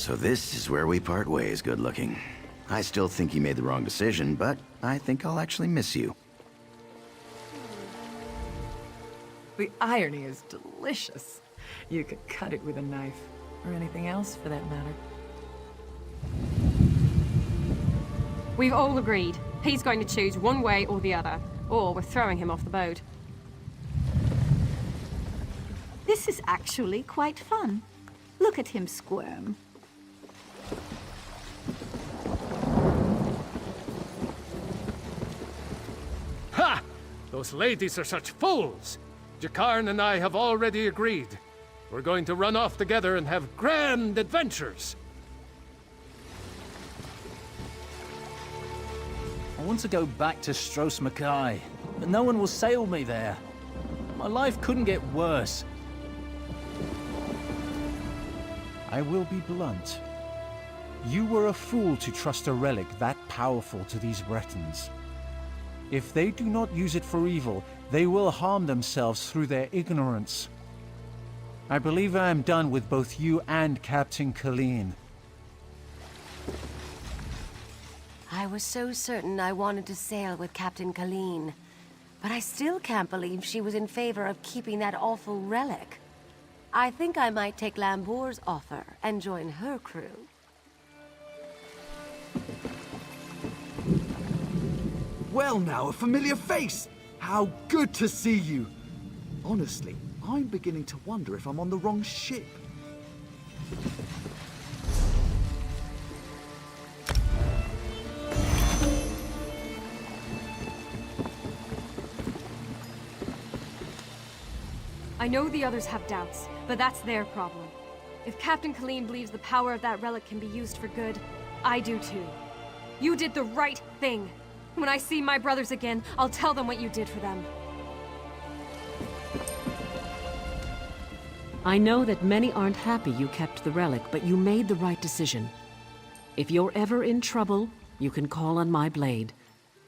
So this is where we part ways, good looking. I still think you made the wrong decision, but I think I'll actually miss you. The irony is delicious. You could cut it with a knife, or anything else for that matter. We've all agreed. He's going to choose one way or the other, or we're throwing him off the boat. This is actually quite fun. Look at him squirm. Ha! Those ladies are such fools! Jakarn and I have already agreed. We're going to run off together and have grand adventures. I want to go back to Stros Mackay, but no one will sail me there. My life couldn't get worse. I will be blunt. You were a fool to trust a relic that powerful to these Bretons. If they do not use it for evil, they will harm themselves through their ignorance. I believe I am done with both you and Captain Colleen. I was so certain I wanted to sail with Captain Colleen, but I still can't believe she was in favor of keeping that awful relic. I think I might take Lambour's offer and join her crew. Well now, a familiar face! How good to see you! Honestly, I'm beginning to wonder if I'm on the wrong ship. I know the others have doubts, but that's their problem. If Captain Colleen believes the power of that relic can be used for good, I do too. You did the right thing. When I see my brothers again, I'll tell them what you did for them. I know that many aren't happy you kept the relic, but you made the right decision. If you're ever in trouble, you can call on my blade.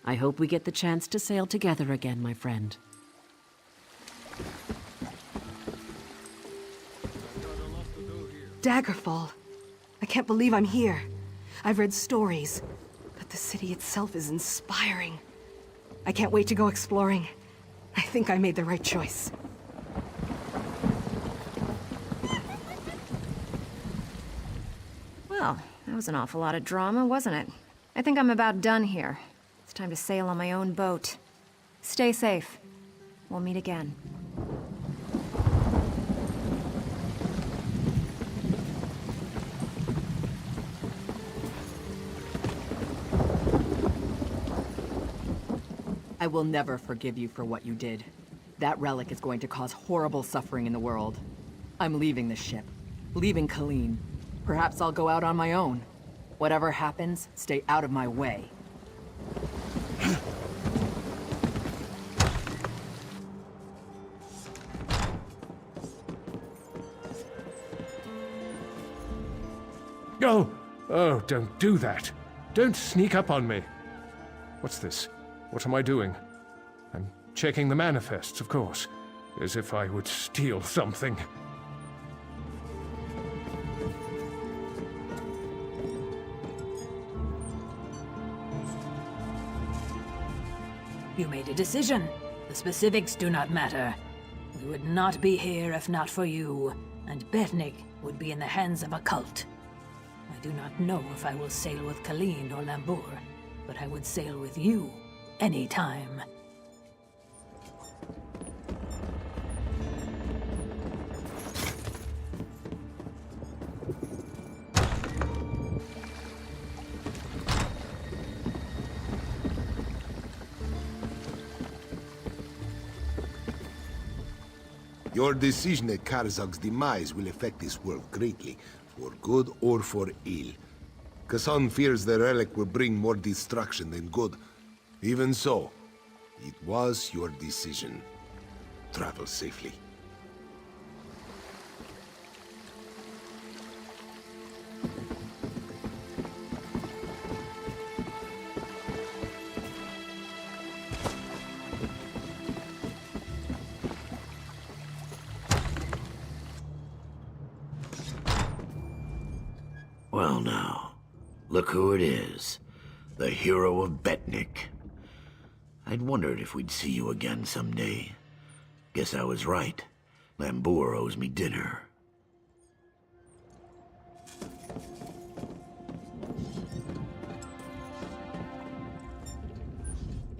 I hope we get the chance to sail together again, my friend. Daggerfall. I can't believe I'm here. I've read stories, but the city itself is inspiring. I can't wait to go exploring. I think I made the right choice. Well, that was an awful lot of drama, wasn't it? I think I'm about done here. It's time to sail on my own boat. Stay safe. We'll meet again. I will never forgive you for what you did. That relic is going to cause horrible suffering in the world. I'm leaving this ship. Leaving Colleen. Perhaps I'll go out on my own. Whatever happens, stay out of my way. Oh! Oh, don't do that. Don't sneak up on me. What's this? What am I doing? I'm checking the manifests, of course. As if I would steal something. You made a decision. The specifics do not matter. We would not be here if not for you, and Betnik would be in the hands of a cult. I do not know if I will sail with Colleen or Lambour, but I would sail with you anytime. Your decision at Karzag's demise will affect this world greatly, for good or for ill. Kassan fears the relic will bring more destruction than good. Even so, it was your decision. Travel safely. now. Look who it is. The hero of Betnik. I'd wondered if we'd see you again someday. Guess I was right. Lambour owes me dinner.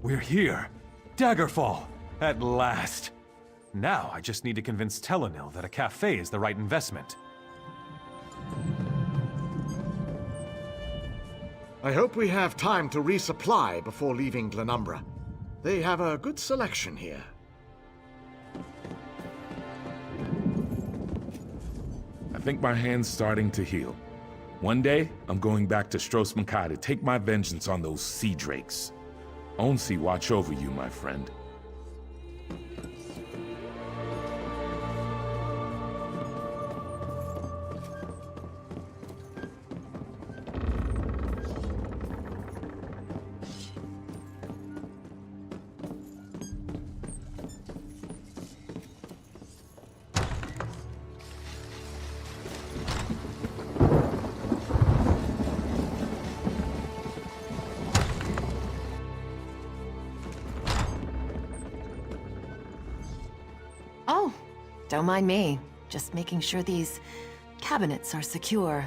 We're here! Daggerfall! At last! Now I just need to convince Telenil that a cafe is the right investment. I hope we have time to resupply before leaving Glenumbra. They have a good selection here. I think my hand's starting to heal. One day, I'm going back to Stros M'Kai to take my vengeance on those sea drakes. Onsi watch over you, my friend. Oh, don't mind me. Just making sure these cabinets are secure.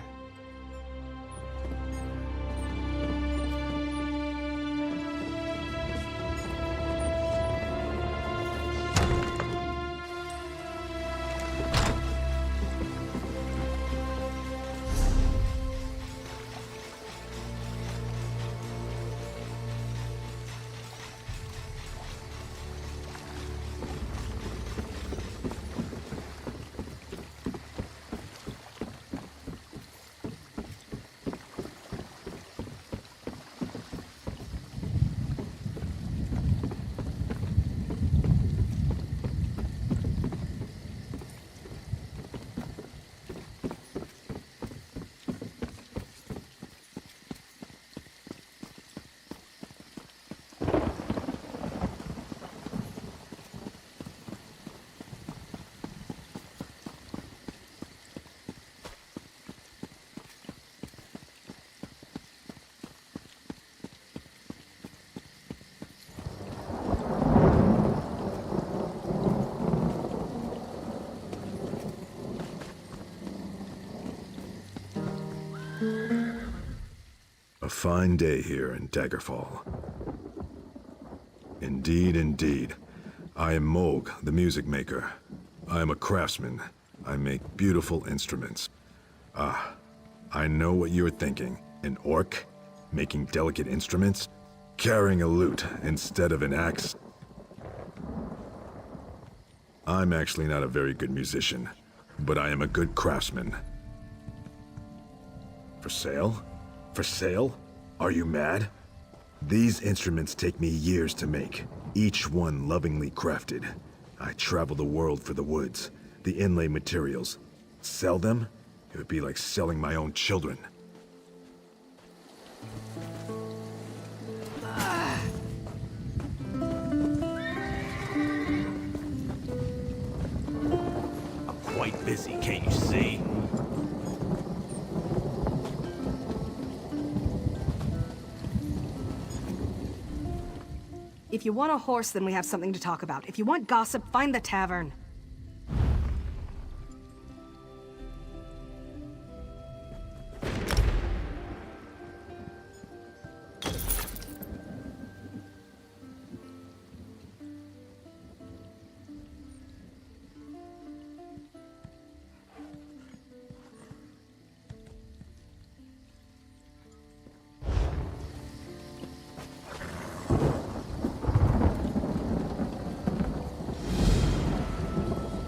A fine day here in Daggerfall. Indeed, indeed. I am Mohg, the music maker. I am a craftsman. I make beautiful instruments. Ah, I know what you're thinking. An orc? Making delicate instruments? Carrying a lute instead of an axe? I'm actually not a very good musician, but I am a good craftsman. For sale? For sale? Are you mad? These instruments take me years to make, each one lovingly crafted. I travel the world for the woods, the inlay materials. Sell them? It would be like selling my own children. I'm quite busy, can't you see? If you want a horse, then we have something to talk about. If you want gossip, find the tavern.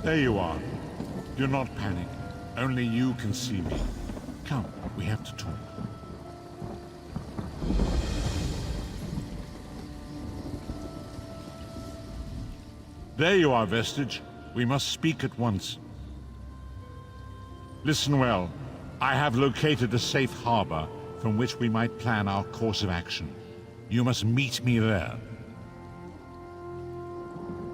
There you are. Do not panic. Only you can see me. Come, we have to talk. There you are, Vestige. We must speak at once. Listen well. I have located a safe harbor from which we might plan our course of action. You must meet me there.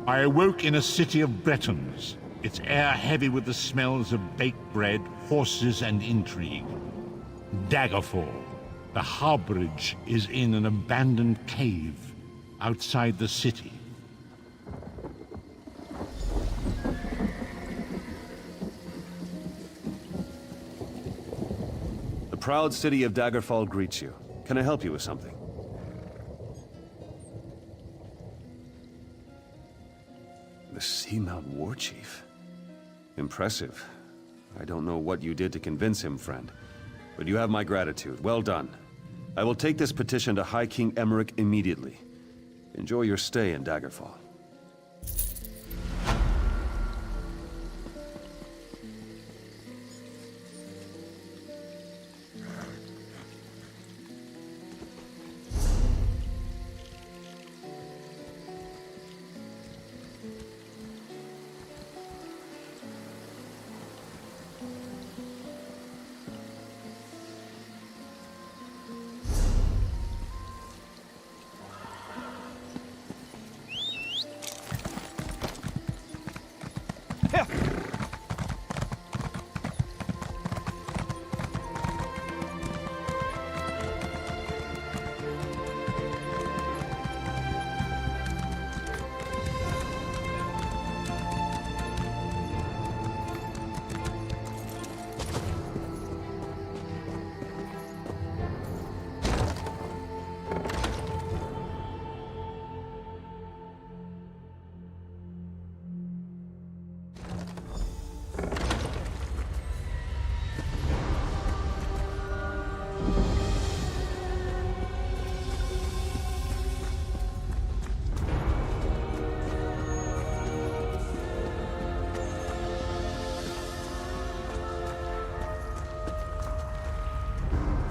I awoke in a city of Bretons, its air heavy with the smells of baked bread, horses, and intrigue. Daggerfall. The harborage is in an abandoned cave outside the city. The proud city of Daggerfall greets you. Can I help you with something? The Seamount War Chief. Impressive. I don't know what you did to convince him, friend. But you have my gratitude. Well done. I will take this petition to High King Emmerich immediately. Enjoy your stay in Daggerfall.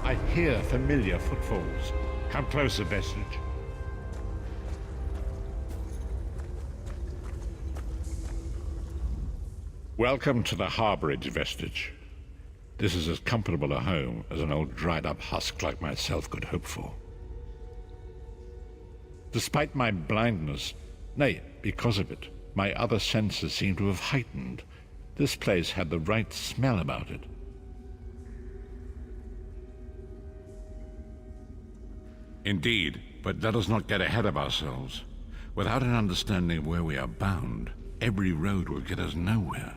I hear familiar footfalls. Come closer, Vestige. Welcome to the harborage, Vestige. This is as comfortable a home as an old dried-up husk like myself could hope for. Despite my blindness, nay, because of it, my other senses seem to have heightened. This place had the right smell about it. Indeed, but let us not get ahead of ourselves. Without an understanding of where we are bound, every road will get us nowhere.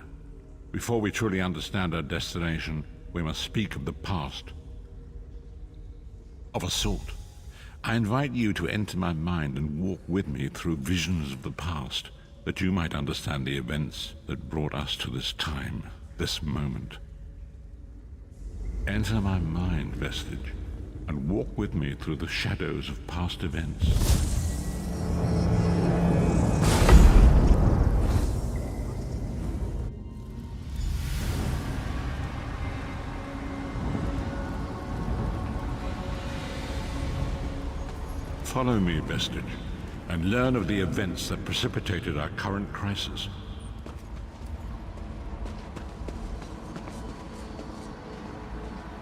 Before we truly understand our destination, we must speak of the past. Of a sort. I invite you to enter my mind and walk with me through visions of the past, that you might understand the events that brought us to this time, this moment. Enter my mind, Vestige, and walk with me through the shadows of past events. Follow me, Vestige, and learn of the events that precipitated our current crisis.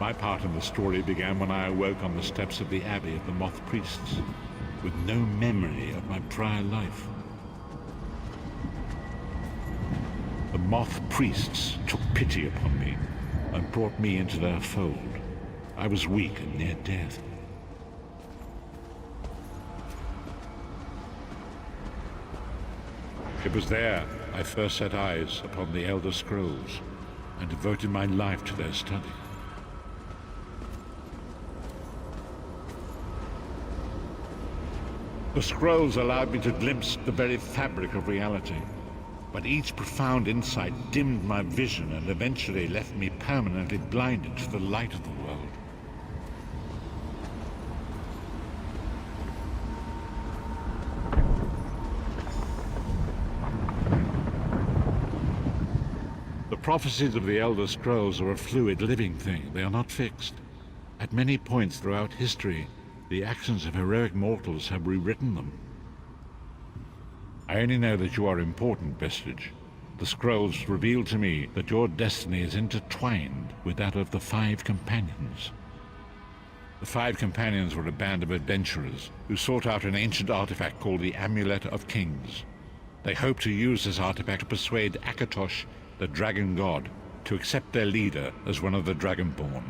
My part in the story began when I awoke on the steps of the Abbey of the Moth Priests, with no memory of my prior life. The Moth Priests took pity upon me and brought me into their fold. I was weak and near death. It was there I first set eyes upon the Elder Scrolls and devoted my life to their study. The scrolls allowed me to glimpse the very fabric of reality, but each profound insight dimmed my vision and eventually left me permanently blinded to the light of the world. The prophecies of the Elder Scrolls are a fluid, living thing. They are not fixed. At many points throughout history, the actions of heroic mortals have rewritten them. I only know that you are important, Vestige. The scrolls reveal to me that your destiny is intertwined with that of the Five Companions. The Five Companions were a band of adventurers who sought out an ancient artifact called the Amulet of Kings. They hoped to use this artifact to persuade Akatosh, the dragon god, to accept their leader as one of the Dragonborn.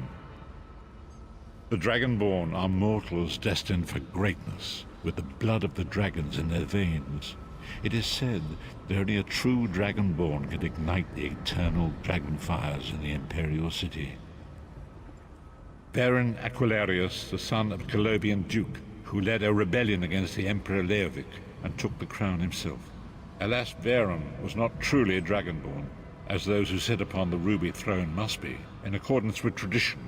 The Dragonborn are mortals destined for greatness, with the blood of the dragons in their veins. It is said that only a true Dragonborn can ignite the eternal dragon fires in the Imperial City. Varen Aquilarius, the son of a Colobian duke, who led a rebellion against the Emperor Leovic and took the crown himself. Alas, Varen was not truly a Dragonborn, as those who sit upon the ruby throne must be, in accordance with tradition.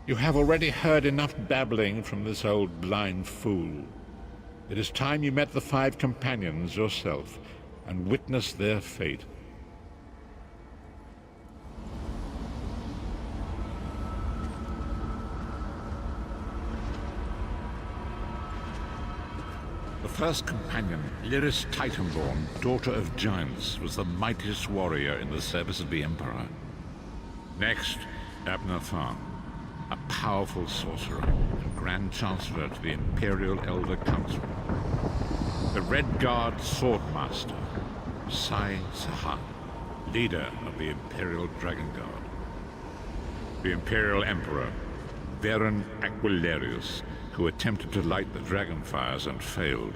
You have already heard enough babbling from this old blind fool. It is time you met the 5 companions yourself and witnessed their fate. The first companion, Lyris Titanborn, daughter of giants, was the mightiest warrior in the service of the Emperor. Next, Abner Tharn, a powerful sorcerer and Grand Chancellor to the Imperial Elder Council. The Red Guard Swordmaster, Sai Sahan, leader of the Imperial Dragon Guard. The Imperial Emperor, Varen Aquilarius, who attempted to light the dragon fires and failed.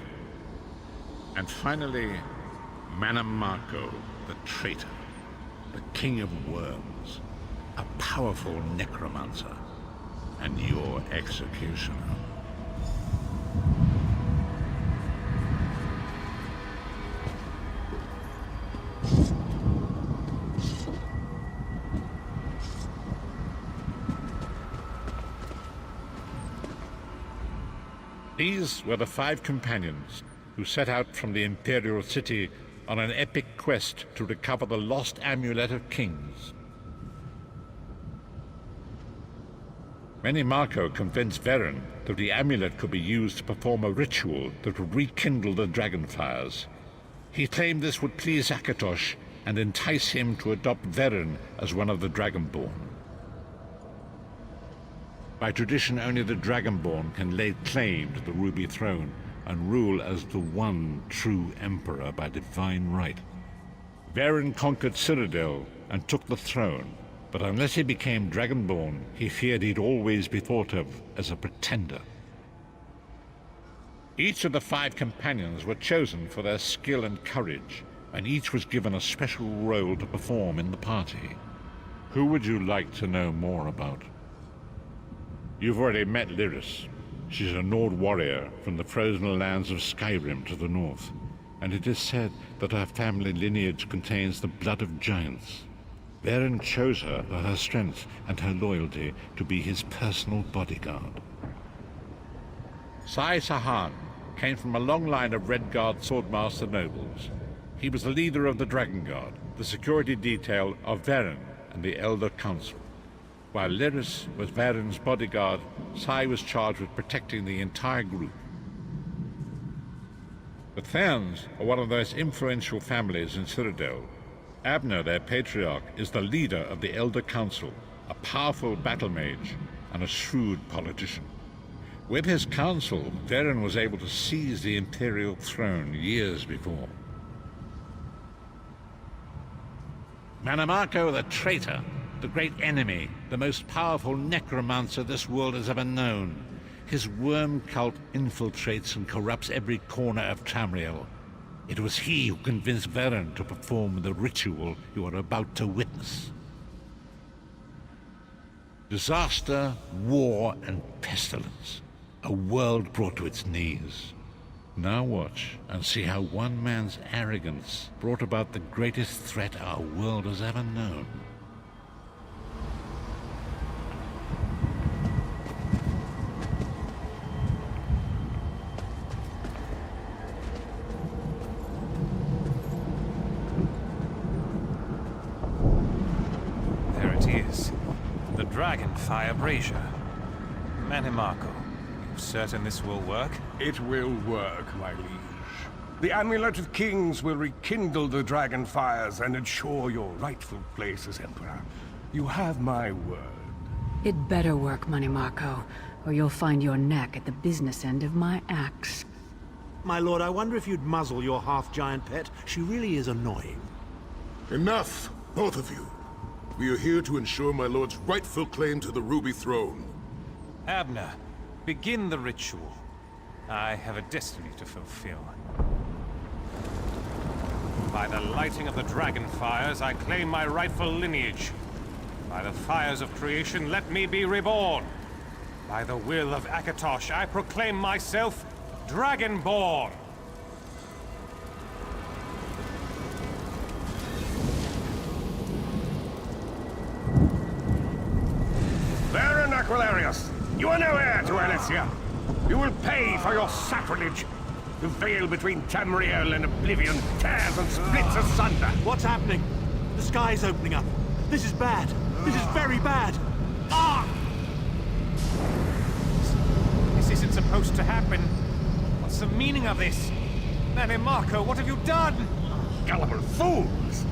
And finally, Mannimarco, the traitor, the King of Worms, a powerful necromancer, and your executioner. These were the 5 companions who set out from the Imperial City on an epic quest to recover the lost Amulet of Kings. Mannimarco convinced Varen that the amulet could be used to perform a ritual that would rekindle the dragon fires. He claimed this would please Akatosh and entice him to adopt Varen as one of the Dragonborn. By tradition, only the Dragonborn can lay claim to the Ruby Throne and rule as the one true Emperor by divine right. Varen conquered Cyrodiil and took the throne, but unless he became Dragonborn, he feared he'd always be thought of as a pretender. Each of the 5 companions were chosen for their skill and courage, and each was given a special role to perform in the party. Who would you like to know more about? You've already met Lyris. She's a Nord warrior from the frozen lands of Skyrim to the north, and it is said that her family lineage contains the blood of giants. Varen chose her for her strength and her loyalty to be his personal bodyguard. Sai Sahan came from a long line of Red Guard Swordmaster nobles. He was the leader of the Dragon Guard, the security detail of Varen and the Elder Council. While Lyris was Varen's bodyguard, Sai was charged with protecting the entire group. The Therns are one of the most influential families in Cyrodiil. Abner, their patriarch, is the leader of the Elder Council, a powerful battle mage and a shrewd politician. With his council, Varen was able to seize the Imperial throne years before. Mannimarco the traitor, the great enemy, the most powerful necromancer this world has ever known. His worm cult infiltrates and corrupts every corner of Tamriel. It was he who convinced Varen to perform the ritual you are about to witness. Disaster, war, and pestilence. A world brought to its knees. Now watch and see how one man's arrogance brought about the greatest threat our world has ever known. There it is. The Dragonfire Brazier. Mannimarco, you certain this will work? It will work, my liege. The Amulet of Kings will rekindle the dragon fires and ensure your rightful place as Emperor. You have my word. It better work, Mannimarco, or you'll find your neck at the business end of my axe. My lord, I wonder if you'd muzzle your half-giant pet. She really is annoying. Enough, both of you. We are here to ensure my lord's rightful claim to the Ruby Throne. Abner, begin the ritual. I have a destiny to fulfill. By the lighting of the dragon fires, I claim my rightful lineage. By the fires of creation, let me be reborn. By the will of Akatosh, I proclaim myself Dragonborn. Baron Aquilarius, you are no heir to Alesia. You will pay for your sacrilege. The veil between Tamriel and Oblivion tears and splits asunder. What's happening? The sky's opening up. This is bad. This is very bad. Ah! This isn't supposed to happen. What's the meaning of this? Manimarco, what have you done? Gullible fools!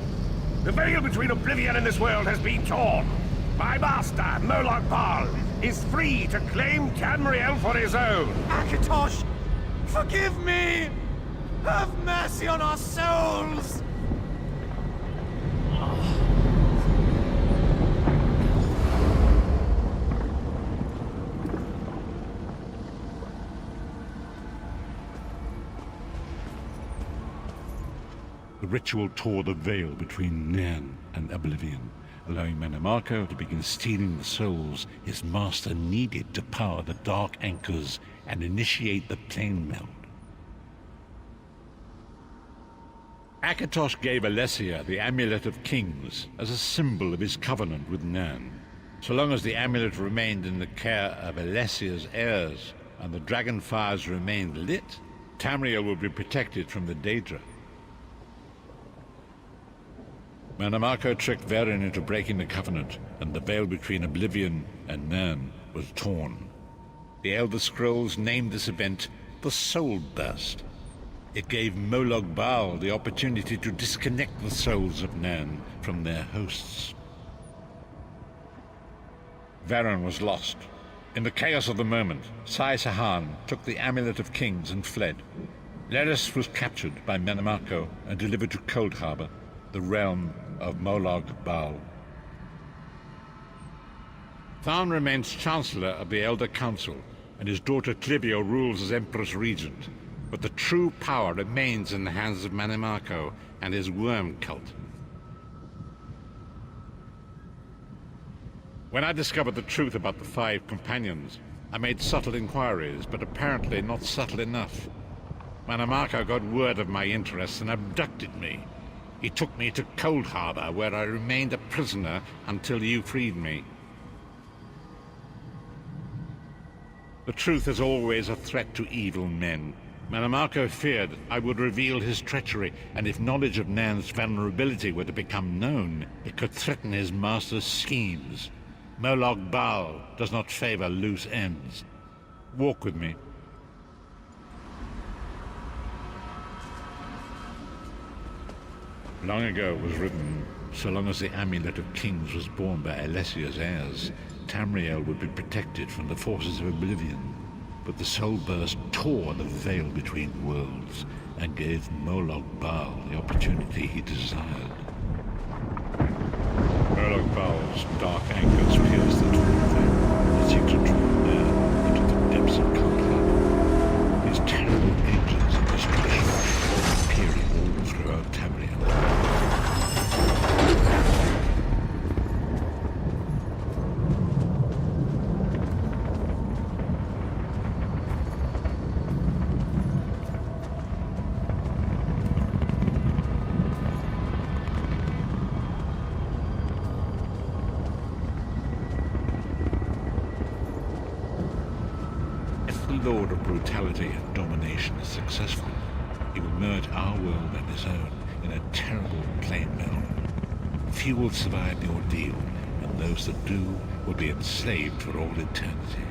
The veil between Oblivion and this world has been torn. My master, Molag Bal, is free to claim Tamriel for his own. Akatosh! Forgive me! Have mercy on our souls! The ritual tore the veil between Nan and Oblivion, allowing Manimarco to begin stealing the souls his master needed to power the Dark Anchors and initiate the plane meld. Akatosh gave Alesia the Amulet of Kings as a symbol of his covenant with Nan. So long as the amulet remained in the care of Alesia's heirs and the dragon fires remained lit, Tamriel would be protected from the Daedra. Manimarco tricked Varen into breaking the covenant, and the veil between Oblivion and Nan was torn. The Elder Scrolls named this event the Soul Burst. It gave Molag Bal the opportunity to disconnect the souls of Nan from their hosts. Varen was lost. In the chaos of the moment, Sai Sahan took the Amulet of Kings and fled. Leris was captured by Manimarco and delivered to Cold Harbor, the realm of Molag Bal. Tharn remains Chancellor of the Elder Council, and his daughter Clivio rules as Empress Regent. But the true power remains in the hands of Manimarco and his worm cult. When I discovered the truth about the 5 companions, I made subtle inquiries, but apparently not subtle enough. Manimarco got word of my interests and abducted me. He took me to Cold Harbor, where I remained a prisoner until you freed me. The truth is always a threat to evil men. Manimarco feared I would reveal his treachery, and if knowledge of Nan's vulnerability were to become known, it could threaten his master's schemes. Molag Bal does not favor loose ends. Walk with me. Long ago it was written, so long as the Amulet of Kings was borne by Alesia's heirs, Tamriel would be protected from the forces of Oblivion. But the Soul Burst tore the veil between worlds and gave Molag Bal the opportunity he desired. Molag Bal's dark anchors pierced the twin veil and seemed to draw Nan into the depths of Cold Harbor. His terrible engines of destruction appearing all throughout Tamriel. Lord of brutality and domination is successful, he will merge our world and his own in a terrible plane meld. Few will survive the ordeal, and those that do will be enslaved for all eternity.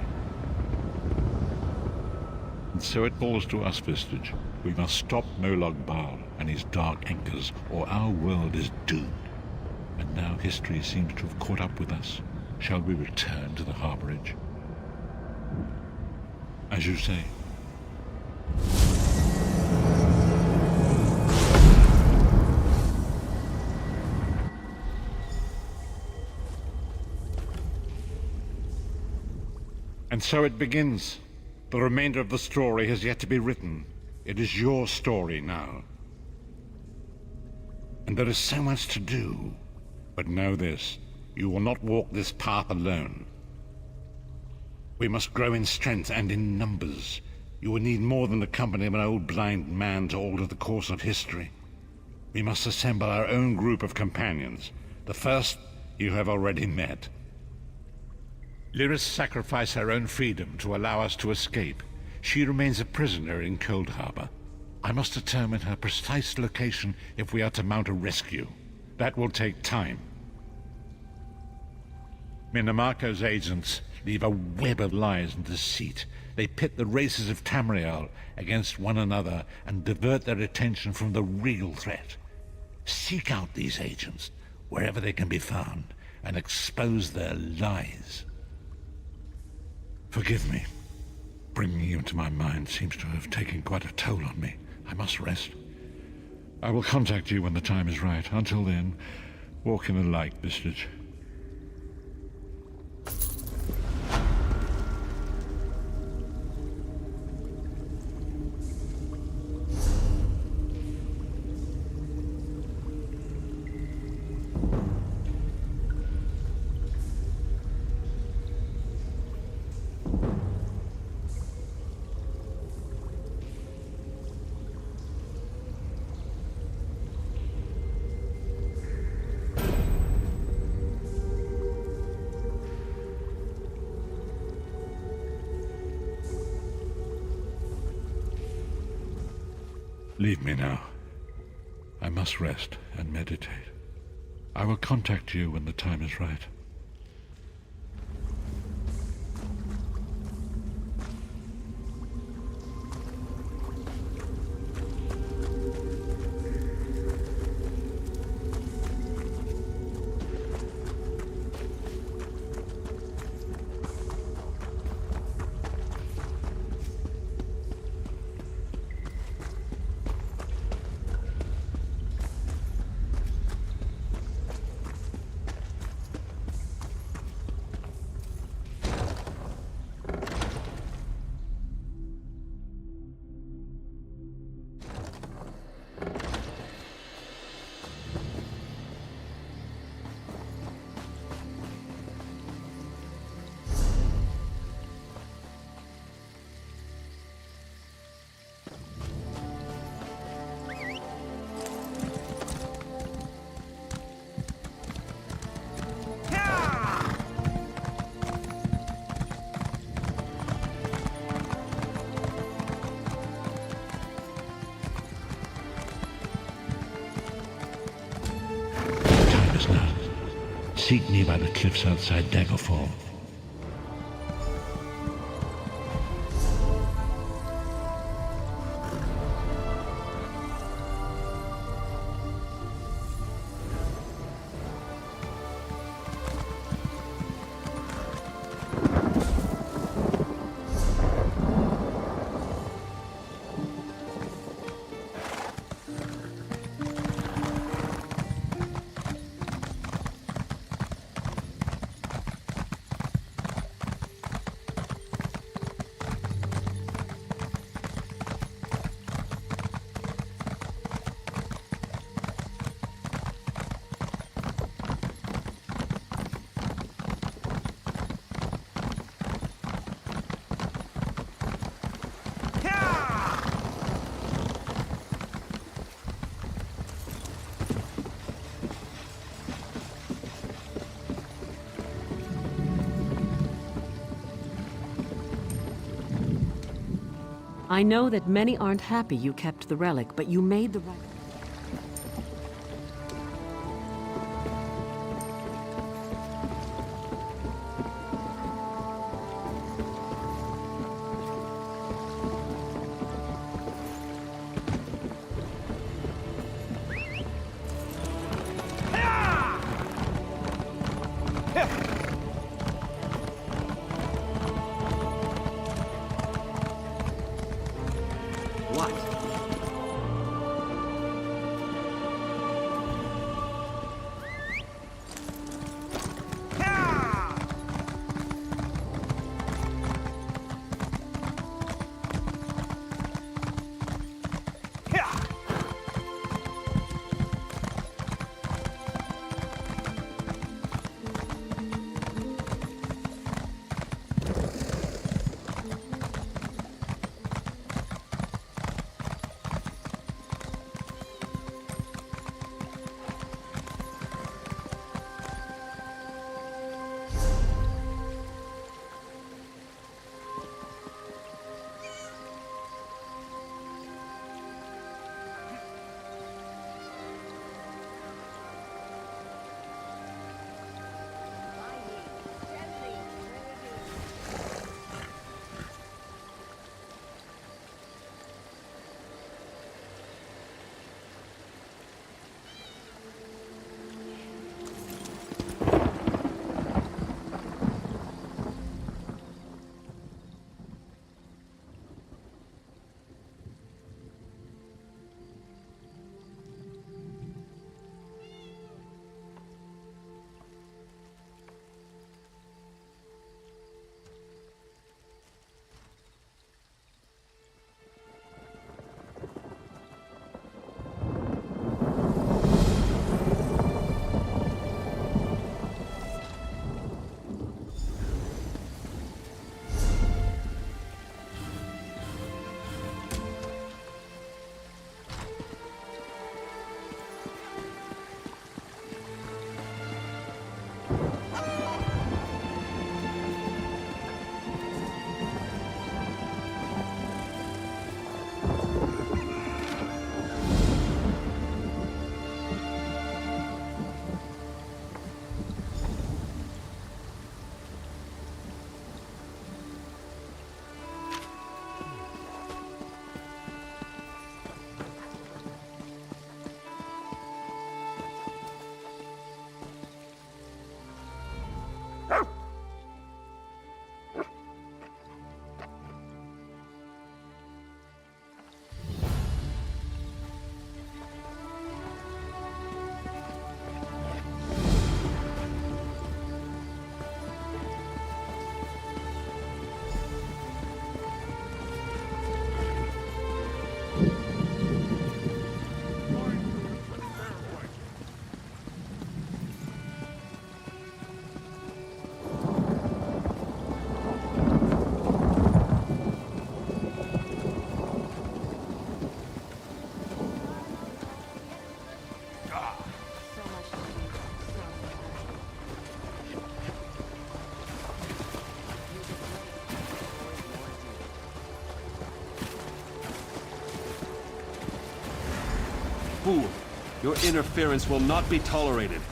And so it falls to us, Vistage. We must stop Molag Bal and his dark anchors, or our world is doomed. And now history seems to have caught up with us. Shall we return to the harborage? As you say. And so it begins. The remainder of the story has yet to be written. It is your story now. And there is so much to do. But know this, you will not walk this path alone. We must grow in strength and in numbers. You will need more than the company of an old blind man to alter the course of history. We must assemble our own group of companions. The first you have already met. Lyris sacrificed her own freedom to allow us to escape. She remains a prisoner in Cold Harbor. I must determine her precise location if we are to mount a rescue. That will take time. Minamako's agents leave a web of lies and deceit. They pit the races of Tamriel against one another and divert their attention from the real threat. Seek out these agents, wherever they can be found, and expose their lies. Forgive me. Bringing you into my mind seems to have taken quite a toll on me. I must rest. I will contact you when the time is right. Until then, walk in the light, Vistage. Leave me now. I must rest and meditate. I will contact you when the time is right. Seek me by the cliffs outside Daggerfall. I know that many aren't happy you kept the relic, but you made the right... fool. Your interference will not be tolerated.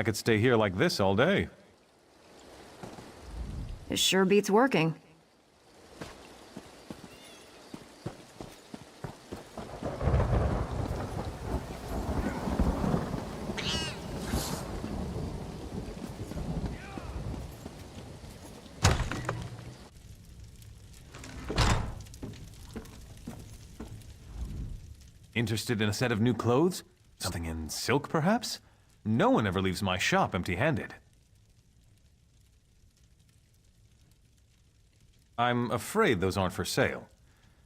I could stay here like this all day. It sure beats working. Interested in a set of new clothes? Something in silk, perhaps? No one ever leaves my shop empty-handed. I'm afraid those aren't for sale.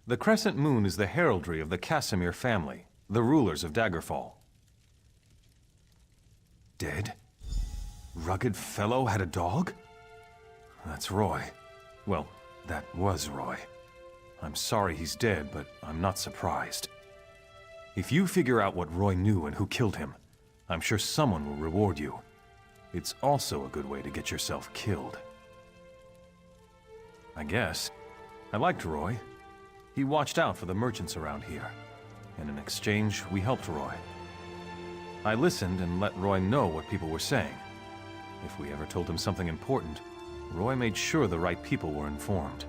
The Crescent Moon is the heraldry of the Casimir family, the rulers of Daggerfall. Dead? Rugged fellow had a dog? That's Roy. Well, that was Roy. I'm sorry he's dead, but I'm not surprised. If you figure out what Roy knew and who killed him, I'm sure someone will reward you. It's also a good way to get yourself killed. I guess. I liked Roy. He watched out for the merchants around here, and in exchange, we helped Roy. I listened and let Roy know what people were saying. If we ever told him something important, Roy made sure the right people were informed.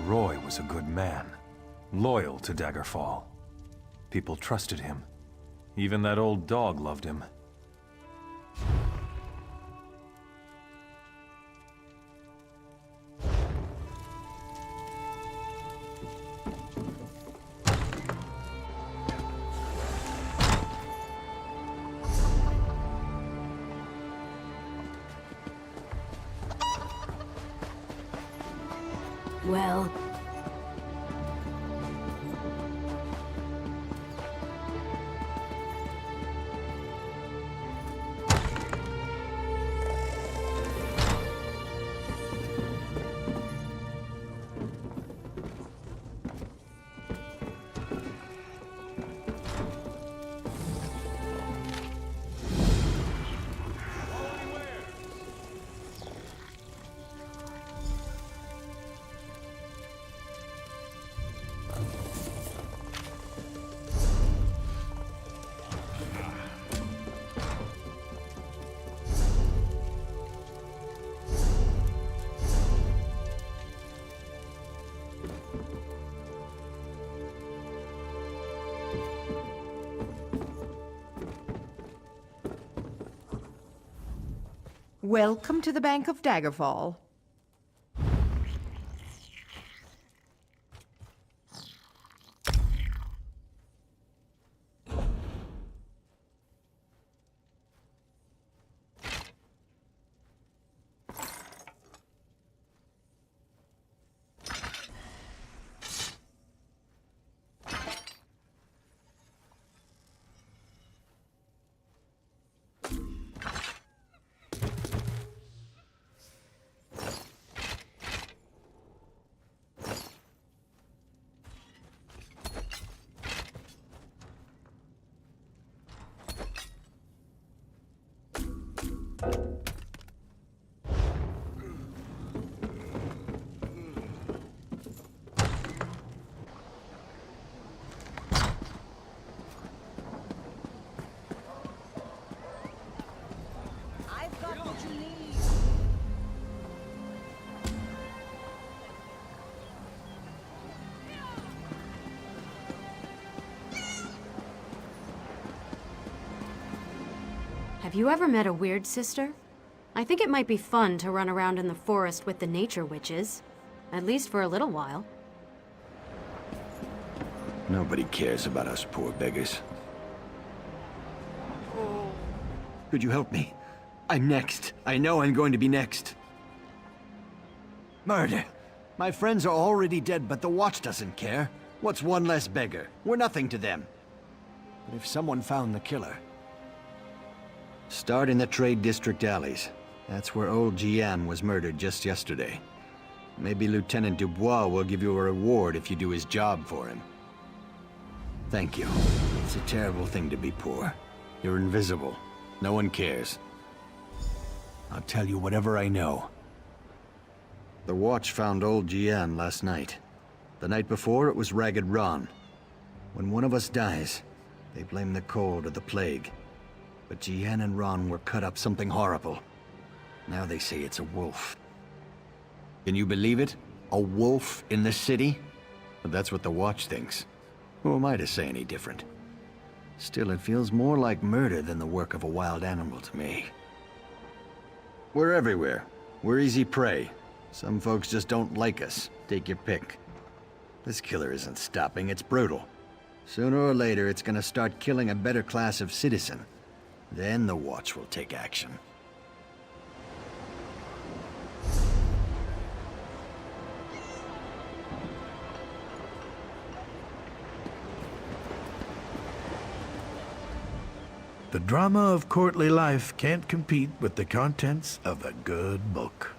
Roy was a good man, loyal to Daggerfall. People trusted him. Even that old dog loved him. Well, Welcome to the Bank of Daggerfall. Have you ever met a weird sister? I think it might be fun to run around in the forest with the nature witches. At least for a little while. Nobody cares about us poor beggars. Could you help me? I'm next. I know I'm going to be next. Murder! My friends are already dead, but the Watch doesn't care. What's one less beggar? We're nothing to them. But if someone found the killer... Start in the Trade District alleys. That's where old Jian was murdered just yesterday. Maybe Lieutenant Dubois will give you a reward if you do his job for him. Thank you. It's a terrible thing to be poor. You're invisible. No one cares. I'll tell you whatever I know. The Watch found old Jian last night. The night before, it was Ragged Ron. When one of us dies, they blame the cold or the plague. But Jian and Ron were cut up something horrible. Now they say it's a wolf. Can you believe it? A wolf in the city? But that's what the Watch thinks. Who am I to say any different? Still, it feels more like murder than the work of a wild animal to me. We're everywhere. We're easy prey. Some folks just don't like us. Take your pick. This killer isn't stopping, it's brutal. Sooner or later, it's gonna start killing a better class of citizen. Then the Watch will take action. The drama of courtly life can't compete with the contents of a good book.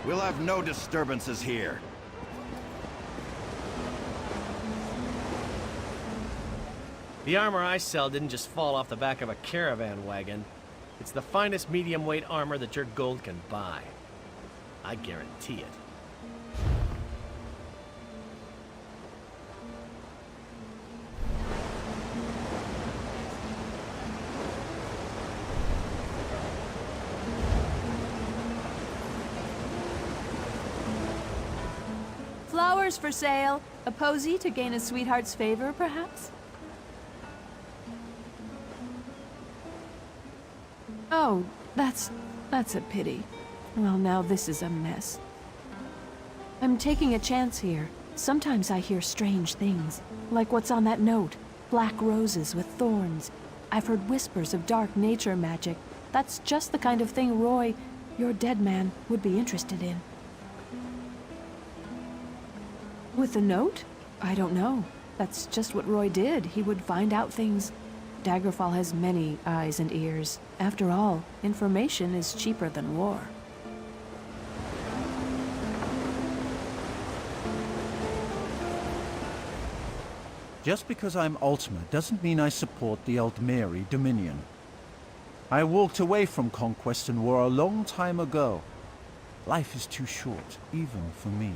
We'll have no disturbances here. The armor I sell didn't just fall off the back of a caravan wagon. It's the finest medium-weight armor that your gold can buy. I guarantee it. Flowers for sale. A posy to gain a sweetheart's favor, perhaps? Oh, that's a pity. Well, now this is a mess. I'm taking a chance here. Sometimes I hear strange things, like what's on that note. Black roses with thorns. I've heard whispers of dark nature magic. That's just the kind of thing Roy, your dead man, would be interested in. With the note? I don't know. That's just what Roy did. He would find out things. Daggerfall has many eyes and ears. After all, information is cheaper than war. Just because I'm Ultima doesn't mean I support the Aldmeri Dominion. I walked away from conquest and war a long time ago. Life is too short, even for me.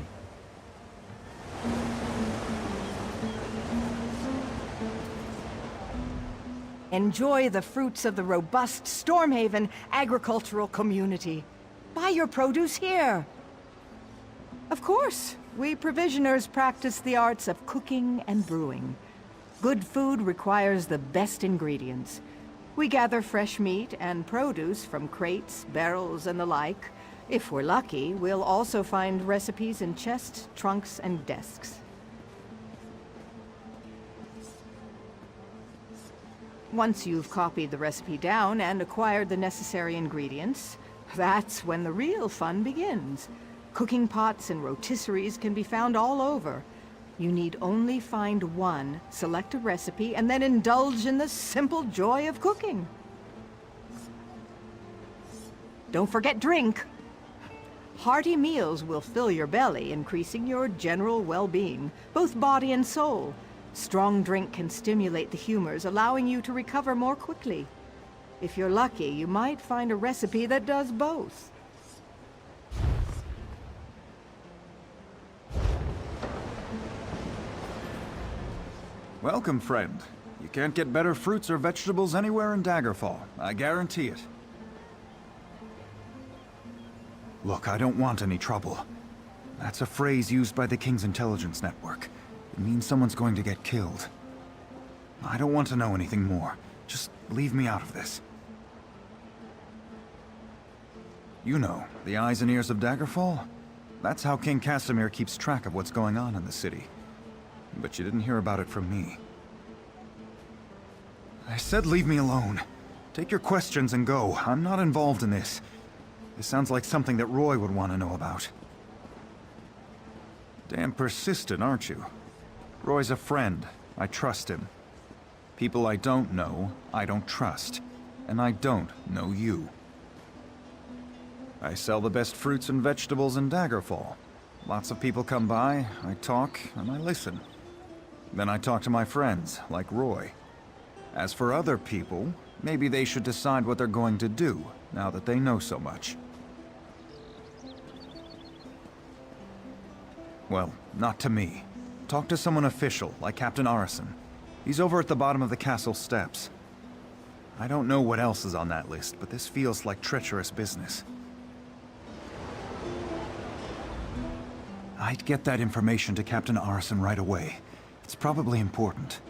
Enjoy the fruits of the robust Stormhaven agricultural community. Buy your produce here. Of course, we provisioners practice the arts of cooking and brewing. Good food requires the best ingredients. We gather fresh meat and produce from crates, barrels, and the like. If we're lucky, we'll also find recipes in chests, trunks, and desks. Once you've copied the recipe down and acquired the necessary ingredients, that's when the real fun begins. Cooking pots and rotisseries can be found all over. You need only find one, select a recipe, and then indulge in the simple joy of cooking. Don't forget drink. Hearty meals will fill your belly, increasing your general well-being, both body and soul. Strong drink can stimulate the humors, allowing you to recover more quickly. If you're lucky, you might find a recipe that does both. Welcome, friend. You can't get better fruits or vegetables anywhere in Daggerfall. I guarantee it. Look, I don't want any trouble. That's a phrase used by the King's intelligence network. It means someone's going to get killed. I don't want to know anything more. Just leave me out of this. You know, the eyes and ears of Daggerfall? That's how King Casimir keeps track of what's going on in the city. But you didn't hear about it from me. I said leave me alone. Take your questions and go. I'm not involved in this. This sounds like something that Roy would want to know about. Damn persistent, aren't you? Roy's a friend. I trust him. People I don't know, I don't trust. And I don't know you. I sell the best fruits and vegetables in Daggerfall. Lots of people come by, I talk, and I listen. Then I talk to my friends, like Roy. As for other people, maybe they should decide what they're going to do, now that they know so much. Well, not to me. Talk to someone official, like Captain Arison. He's over at the bottom of the castle steps. I don't know what else is on that list, but this feels like treacherous business. I'd get that information to Captain Arison right away. It's probably important.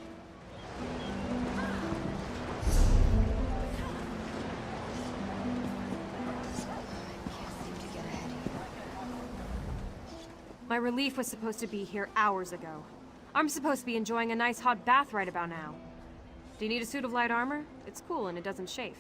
My relief was supposed to be here hours ago. I'm supposed to be enjoying a nice hot bath right about now. Do you need a suit of light armor? It's cool and it doesn't chafe.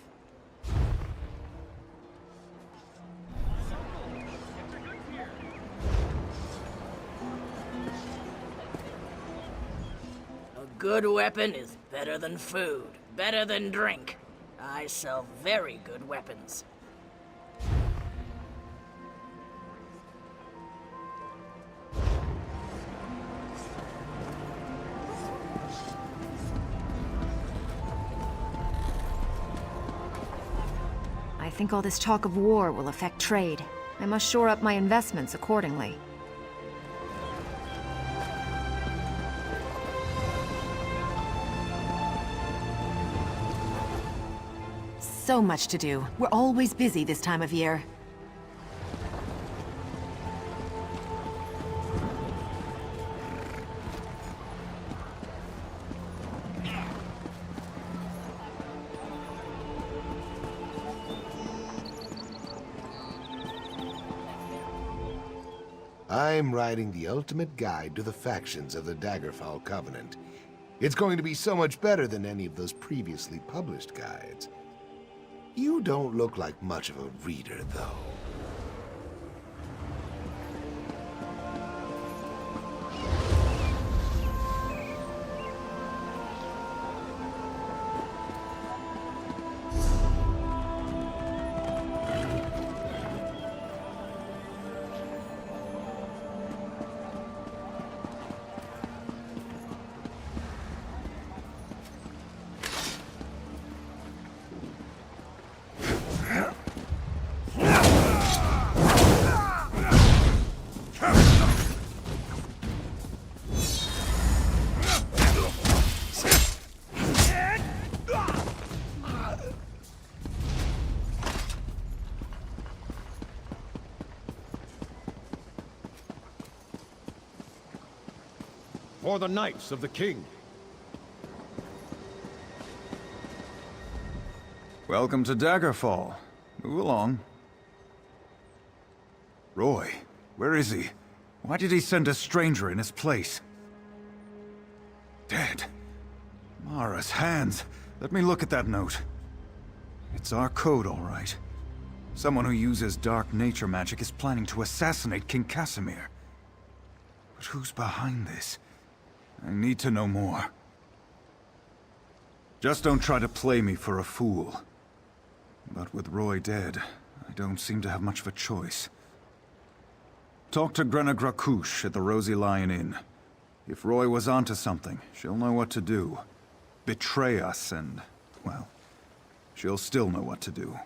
A good weapon is better than food, better than drink. I sell very good weapons. I think all this talk of war will affect trade. I must shore up my investments accordingly. So much to do. We're always busy this time of year. I'm writing the ultimate guide to the factions of the Daggerfall Covenant. It's going to be so much better than any of those previously published guides. You don't look like much of a reader, though. For the Knights of the King. Welcome to Daggerfall. Move along. Roy, where is he? Why did he send a stranger in his place? Dead. Mara's hands. Let me look at that note. It's our code, all right. Someone who uses dark nature magic is planning to assassinate King Casimir. But who's behind this? I need to know more. Just don't try to play me for a fool. But with Roy dead, I don't seem to have much of a choice. Talk to Grenna Grakush at the Rosy Lion Inn. If Roy was onto something, she'll know what to do. Betray us and, well, she'll still know what to do.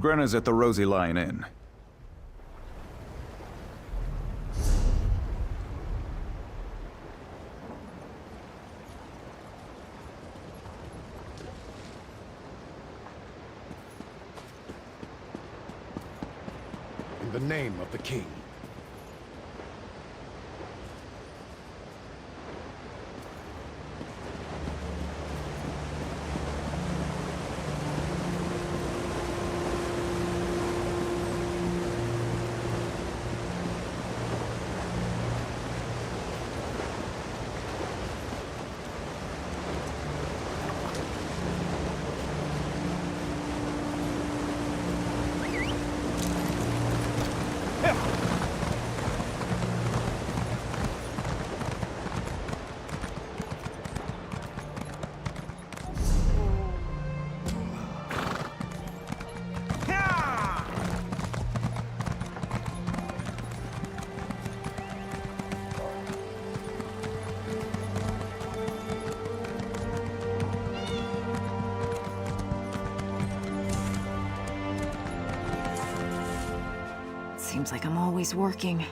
Grenna's at the Rosy Lion Inn. In the name of the king. Seems like I'm always working.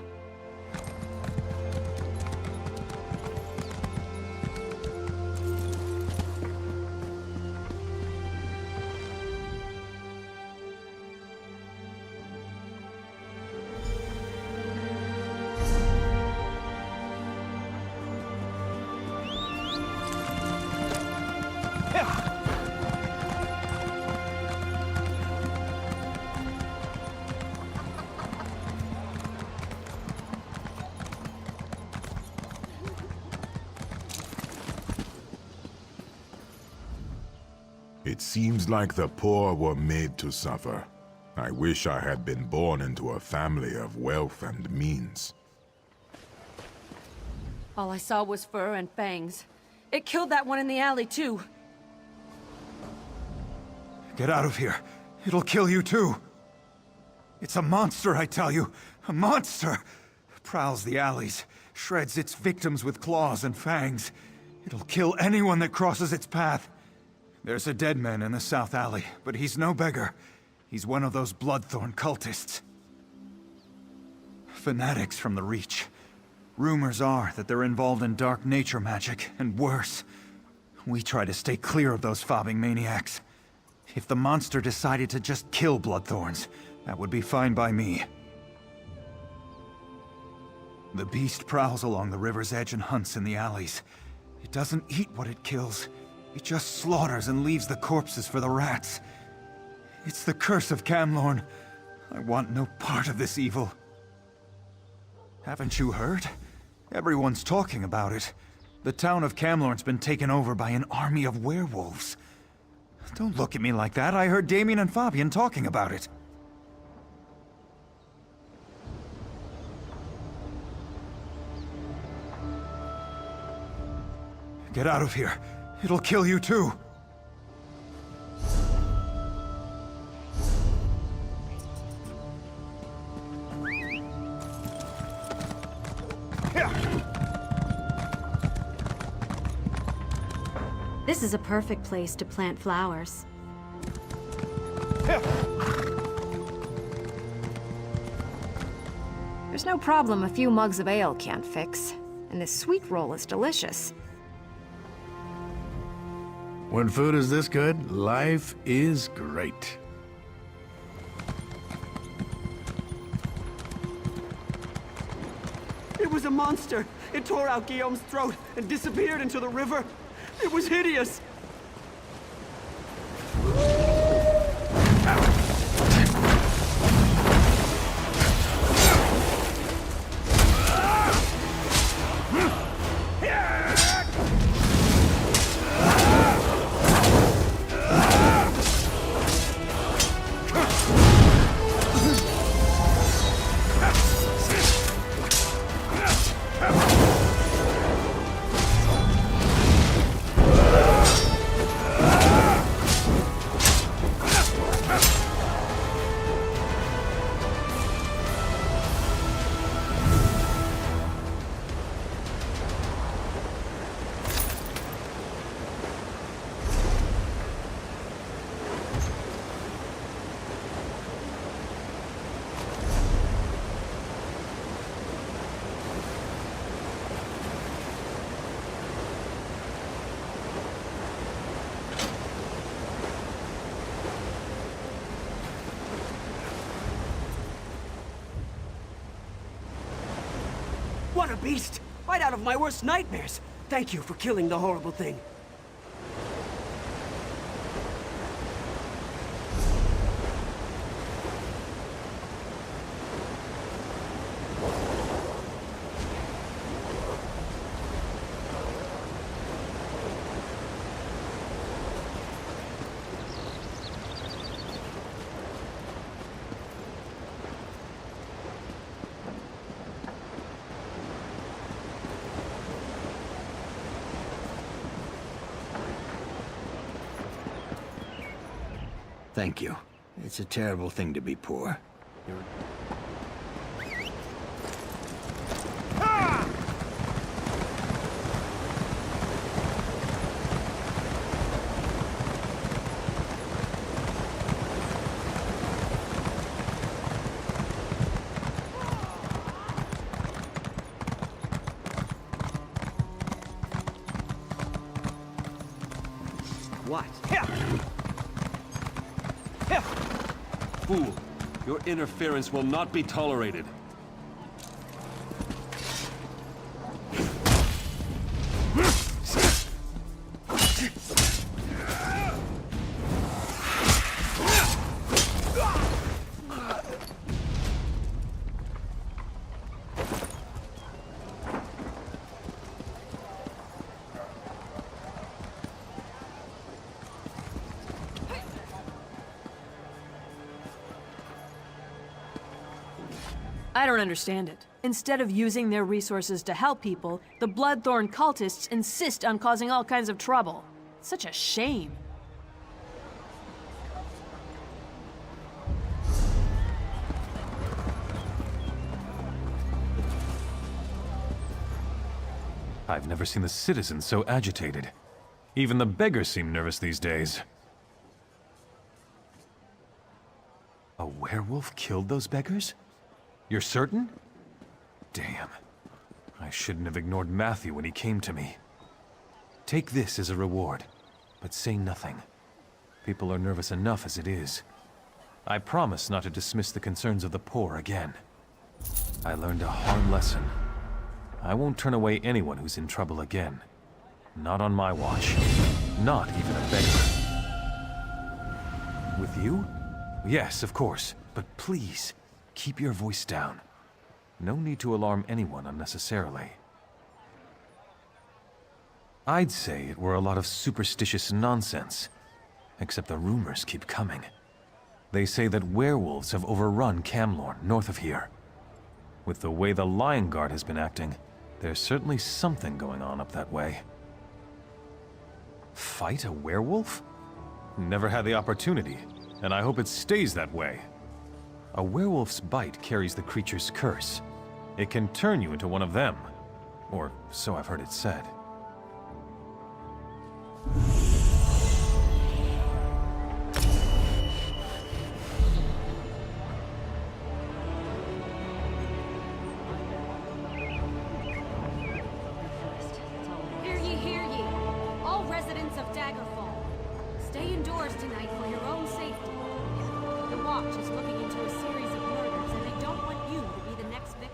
It seems like the poor were made to suffer. I wish I had been born into a family of wealth and means. All I saw was fur and fangs. It killed that one in the alley, too. Get out of here. It'll kill you too. It's a monster, I tell you. A monster! Prowls the alleys, shreds its victims with claws and fangs. It'll kill anyone that crosses its path. There's a dead man in the South Alley, but he's no beggar. He's one of those Bloodthorn cultists. Fanatics from the Reach. Rumors are that they're involved in dark nature magic, and worse. We try to stay clear of those fobbing maniacs. If the monster decided to just kill Bloodthorns, that would be fine by me. The beast prowls along the river's edge and hunts in the alleys. It doesn't eat what it kills. It just slaughters and leaves the corpses for the rats. It's the curse of Camlorn. I want no part of this evil. Haven't you heard? Everyone's talking about it. The town of Camlorn's been taken over by an army of werewolves. Don't look at me like that. I heard Damien and Fabian talking about it. Get out of here. It'll kill you too. This is a perfect place to plant flowers. There's no problem a few mugs of ale can't fix. And this sweet roll is delicious. When food is this good, life is great. It was a monster. It tore out Guillaume's throat and disappeared into the river. It was hideous. What a beast! Right out of my worst nightmares. Thank you for killing the horrible thing. Thank you. It's a terrible thing to be poor. What? Fool, your interference will not be tolerated. I don't understand it. Instead of using their resources to help people, the Bloodthorn cultists insist on causing all kinds of trouble. Such a shame. I've never seen the citizens so agitated. Even the beggars seem nervous these days. A werewolf killed those beggars? You're certain? Damn. I shouldn't have ignored Matthew when he came to me. Take this as a reward, but say nothing. People are nervous enough as it is. I promise not to dismiss the concerns of the poor again. I learned a hard lesson. I won't turn away anyone who's in trouble again. Not on my watch. Not even a beggar. With you? Yes, of course. But please, keep your voice down. No need to alarm anyone unnecessarily. I'd say it were a lot of superstitious nonsense. Except the rumors keep coming. They say that werewolves have overrun Camlorn, north of here. With the way the Lion Guard has been acting, there's certainly something going on up that way. Fight a werewolf? Never had the opportunity, and I hope it stays that way. A werewolf's bite carries the creature's curse. It can turn you into one of them. Or so I've heard it said. Hear ye, hear ye! All residents of Daggerfall, stay indoors tonight for your own safety. The Watch is looking into a series of murders, and they don't want you to be the next victim.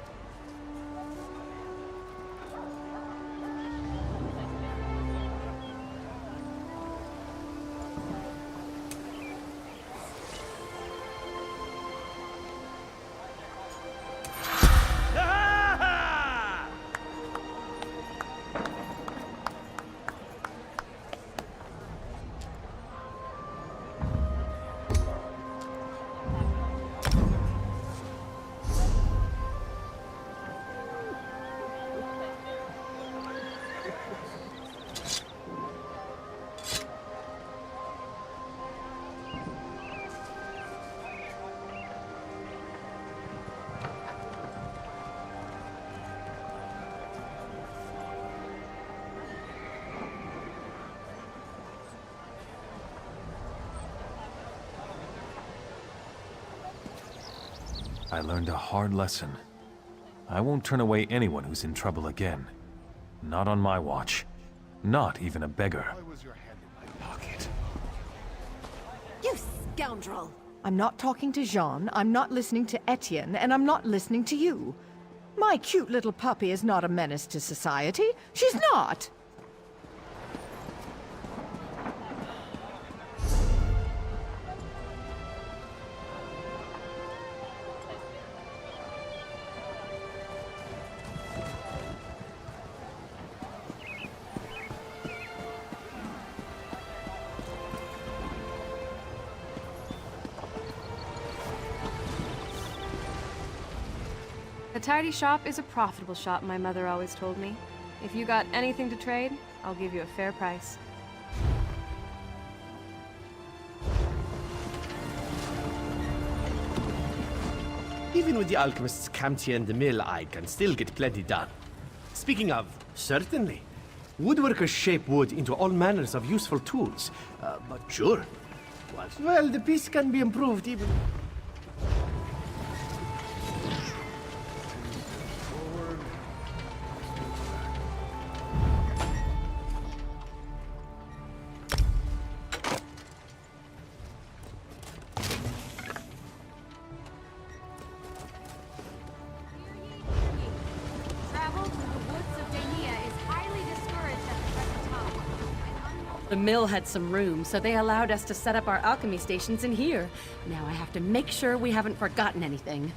I learned a hard lesson. I won't turn away anyone who's in trouble again. Not on my watch. Not even a beggar. You scoundrel! I'm not talking to Jean, I'm not listening to Etienne, and I'm not listening to you. My cute little puppy is not a menace to society. She's not! A tidy shop is a profitable shop, my mother always told me. If you got anything to trade, I'll give you a fair price. Even with the alchemists Camtia and the mill, I can still get plenty done. Speaking of, certainly. Woodworkers shape wood into all manners of useful tools. But sure. Well, the piece can be improved even... Travel through the woods of Daenia is highly discouraged at the present time. The mill had some room, so they allowed us to set up our alchemy stations in here. Now I have to make sure we haven't forgotten anything.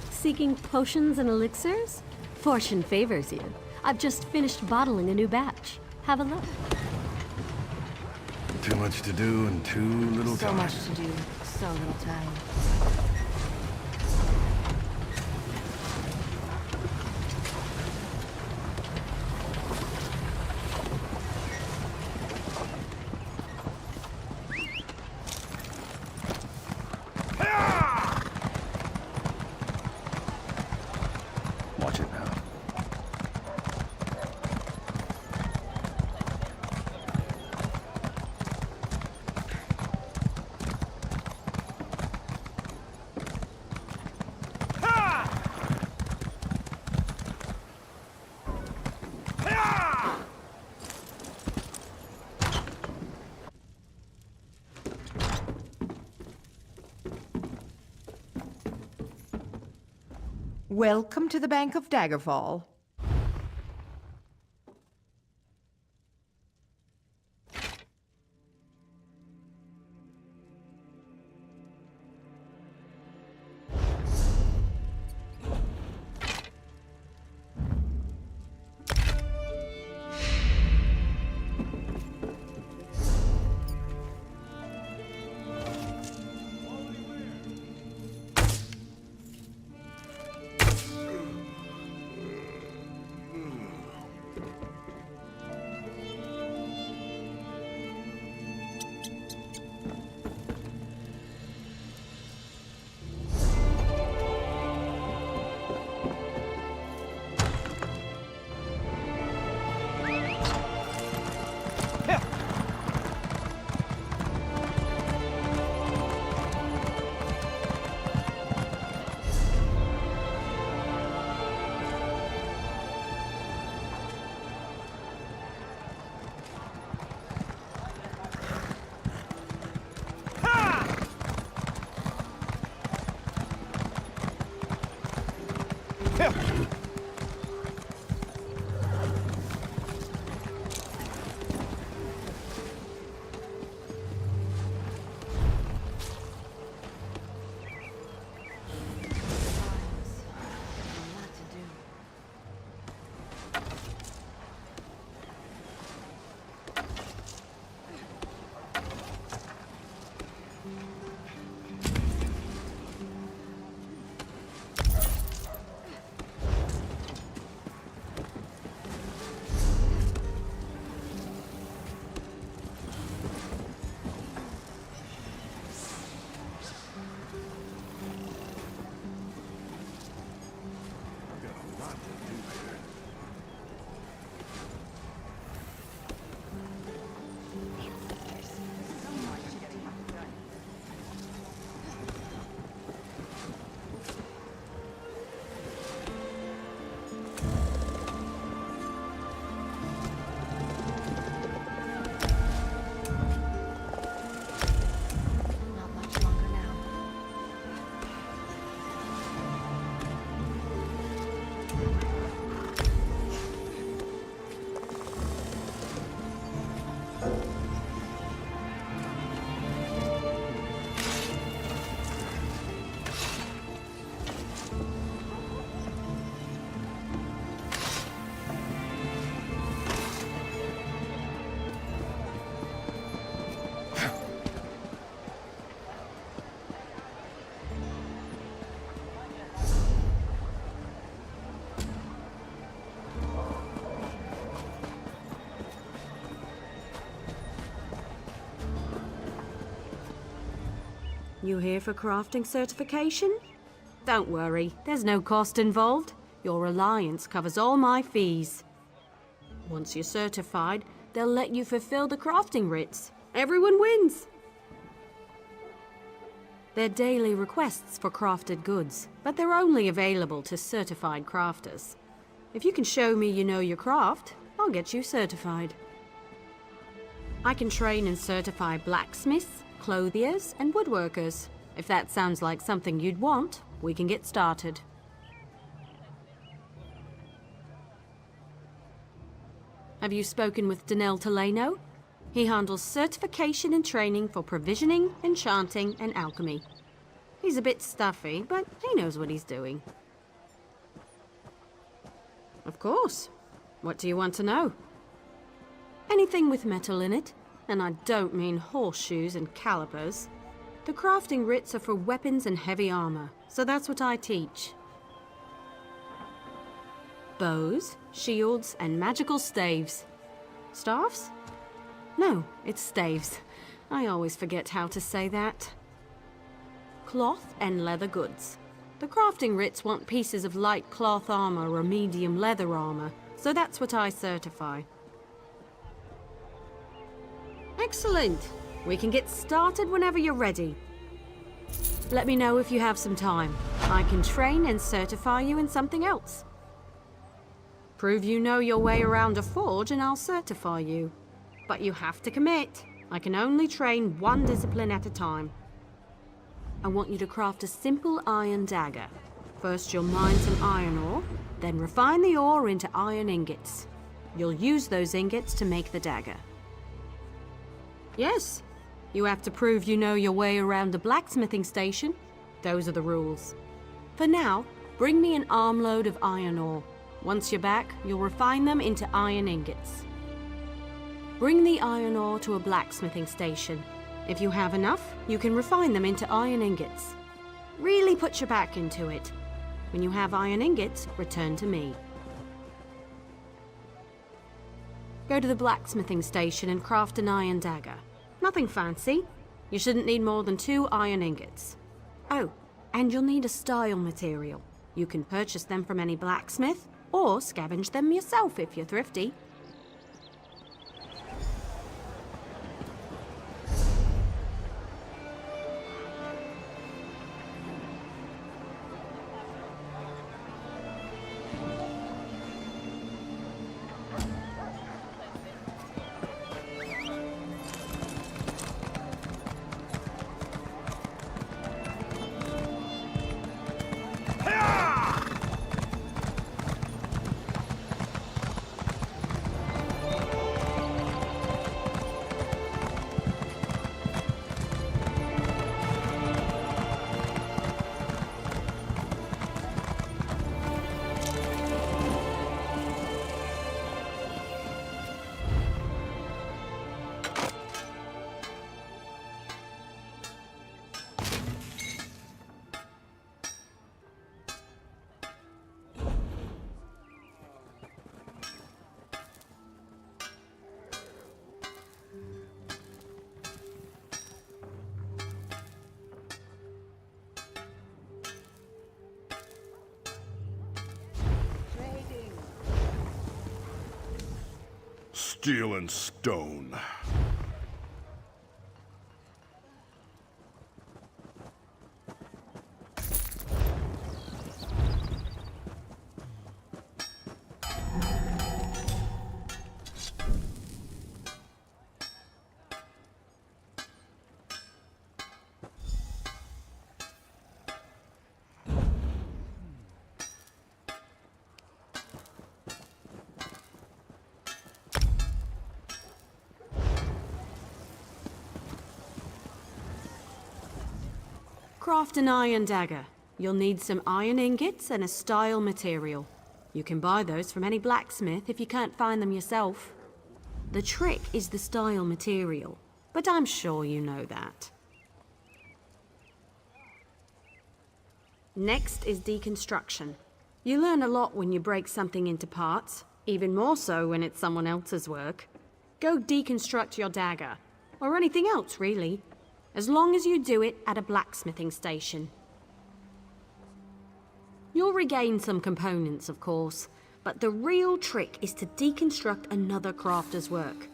Seeking potions and elixirs? Fortune favors you. I've just finished bottling a new batch. Have a look. Too much to do and too little So time. much to do, so little time. Watch it now. Welcome to the Bank of Daggerfall. You here for crafting certification? Don't worry, there's no cost involved. Your alliance covers all my fees. Once you're certified, they'll let you fulfill the crafting writs. Everyone wins! They're daily requests for crafted goods, but they're only available to certified crafters. If you can show me you know your craft, I'll get you certified. I can train and certify blacksmiths, clothiers, and woodworkers. If that sounds like something you'd want, we can get started. Have you spoken with Danel Teleno? He handles certification and training for provisioning, enchanting, and alchemy. He's a bit stuffy, but he knows what he's doing. Of course. What do you want to know? Anything with metal in it, and I don't mean horseshoes and calipers. The crafting writs are for weapons and heavy armor, so that's what I teach. Bows, shields, and magical staves. Staffs? No, it's staves. I always forget how to say that. Cloth and leather goods. The crafting writs want pieces of light cloth armor or medium leather armor, so that's what I certify. Excellent! We can get started whenever you're ready. Let me know if you have some time. I can train and certify you in something else. Prove you know your way around a forge and I'll certify you. But you have to commit. I can only train one discipline at a time. I want you to craft a simple iron dagger. First you'll mine some iron ore, then refine the ore into iron ingots. You'll use those ingots to make the dagger. Yes, you have to prove you know your way around a blacksmithing station. Those are the rules. For now, bring me an armload of iron ore. Once you're back, you'll refine them into iron ingots. Bring the iron ore to a blacksmithing station. If you have enough, you can refine them into iron ingots. Really put your back into it. When you have iron ingots, return to me. Go to the blacksmithing station and craft an iron dagger. Nothing fancy. You shouldn't need more than 2 iron ingots. Oh, and you'll need a style material. You can purchase them from any blacksmith, or scavenge them yourself if you're thrifty. Steel and stone. Craft an iron dagger. You'll need some iron ingots and a style material. You can buy those from any blacksmith if you can't find them yourself. The trick is the style material, but I'm sure you know that. Next is deconstruction. You learn a lot when you break something into parts, even more so when it's someone else's work. Go deconstruct your dagger, or anything else really. as long as you do it at a blacksmithing station. You'll regain some components, of course, but the real trick is to deconstruct another crafter's work.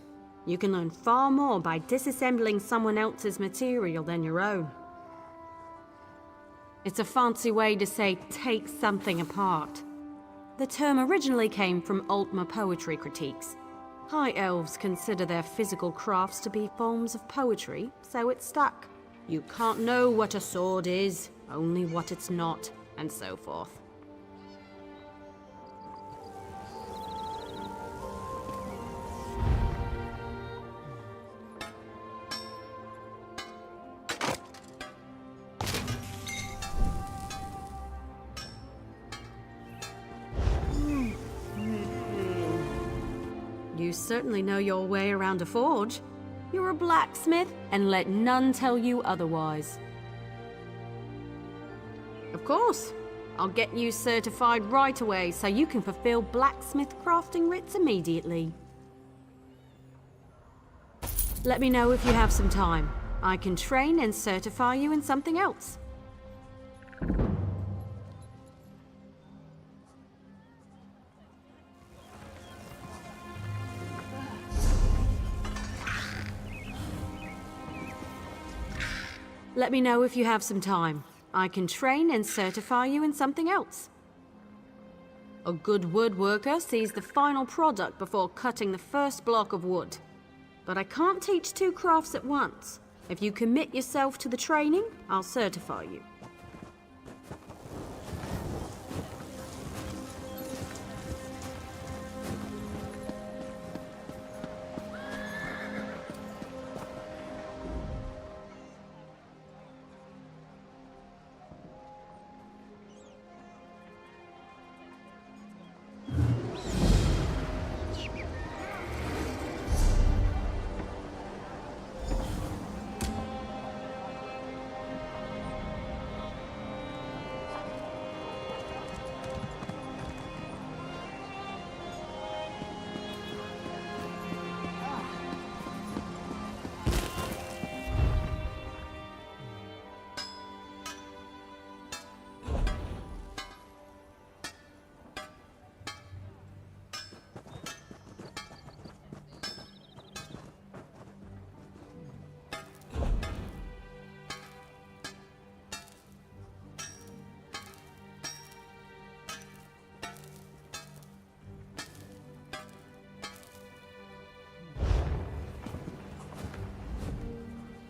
You can learn far more by disassembling someone else's material than your own. It's a fancy way to say take something apart. The term originally came from Altmer poetry critiques. High elves consider their physical crafts to be forms of poetry, so it stuck. You can't know what a sword is, only what it's not, and so forth. You certainly know your way around a forge. You're a blacksmith, and let none tell you otherwise. Of course, I'll get you certified right away so you can fulfill blacksmith crafting writs immediately. Let me know if you have some time. I can train and certify you in something else. Let me know if you have some time. I can train and certify you in something else. A good woodworker sees the final product before cutting the first block of wood. But I can't teach two crafts at once. If you commit yourself to the training, I'll certify you.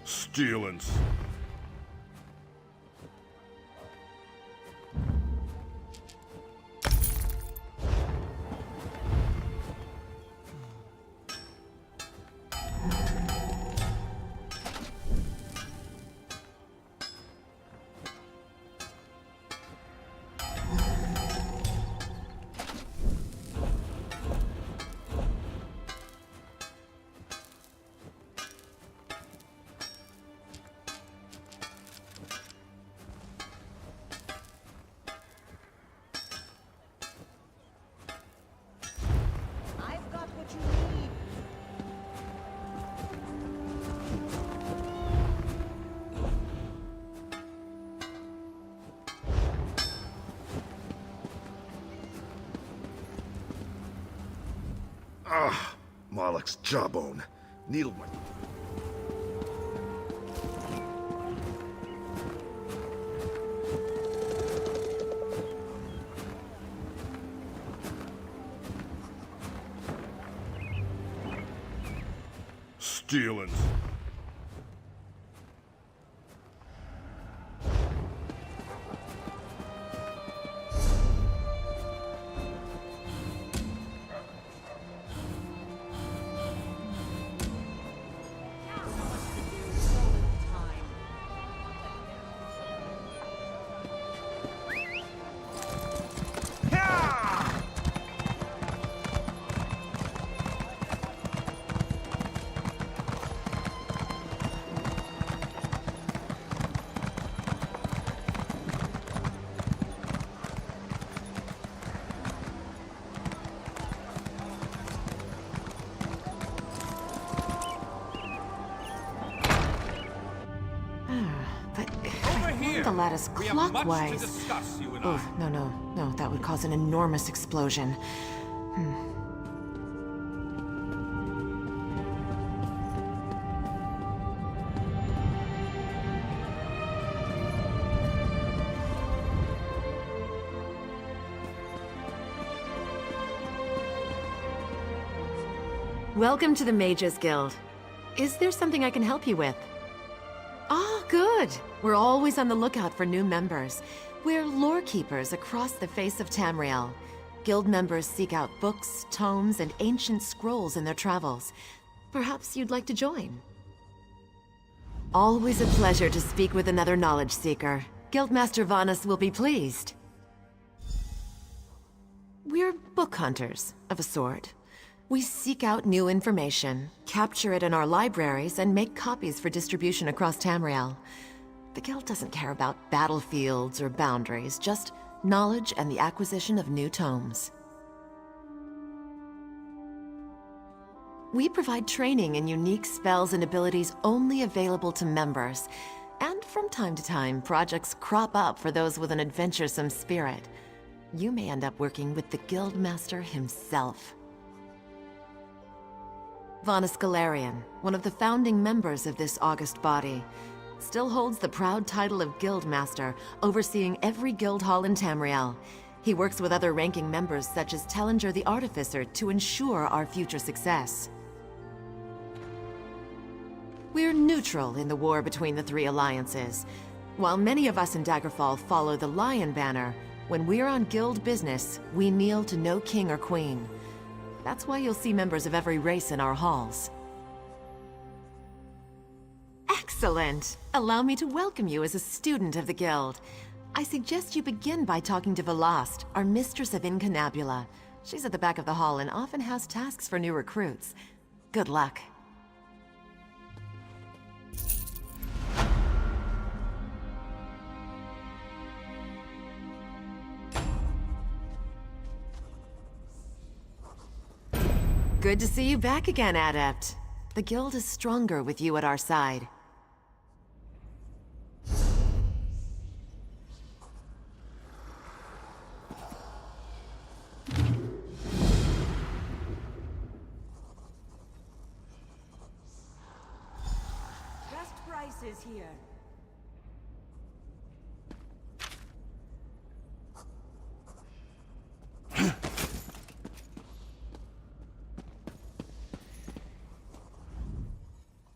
Stealings. Ah, Moloch's jawbone. Needle my... Stealings. the lattice We have much to clockwise. discuss, you and Oh, no, that would cause an enormous explosion. Welcome to the Mages Guild. Is there something I can help you with? Oh, good. We're always on the lookout for new members. We're lore keepers across the face of Tamriel. Guild members seek out books, tomes, and ancient scrolls in their travels. Perhaps you'd like to join. Always a pleasure to speak with another knowledge seeker. Guildmaster Vanus will be pleased. We're book hunters, of a sort. We seek out new information, capture it in our libraries, and make copies for distribution across Tamriel. The Guild doesn't care about battlefields or boundaries, just knowledge and the acquisition of new tomes. We provide training in unique spells and abilities only available to members. And from time to time, projects crop up for those with an adventuresome spirit. You may end up working with the Guildmaster himself. Vanus Galarian, one of the founding members of this august body, still holds the proud title of Guildmaster, overseeing every guild hall in Tamriel. He works with other ranking members such as Tellinger the Artificer to ensure our future success. We're neutral in the war between the three alliances. While many of us in Daggerfall follow the Lion Banner, when we're on guild business, we kneel to no king or queen. That's why you'll see members of every race in our halls. Excellent! Allow me to welcome you as a student of the Guild. I suggest you begin by talking to Velast, our mistress of Incunabula. She's at the back of the hall and often has tasks for new recruits. Good luck. Good to see you back again, Adept. The Guild is stronger with you at our side. Best prices here.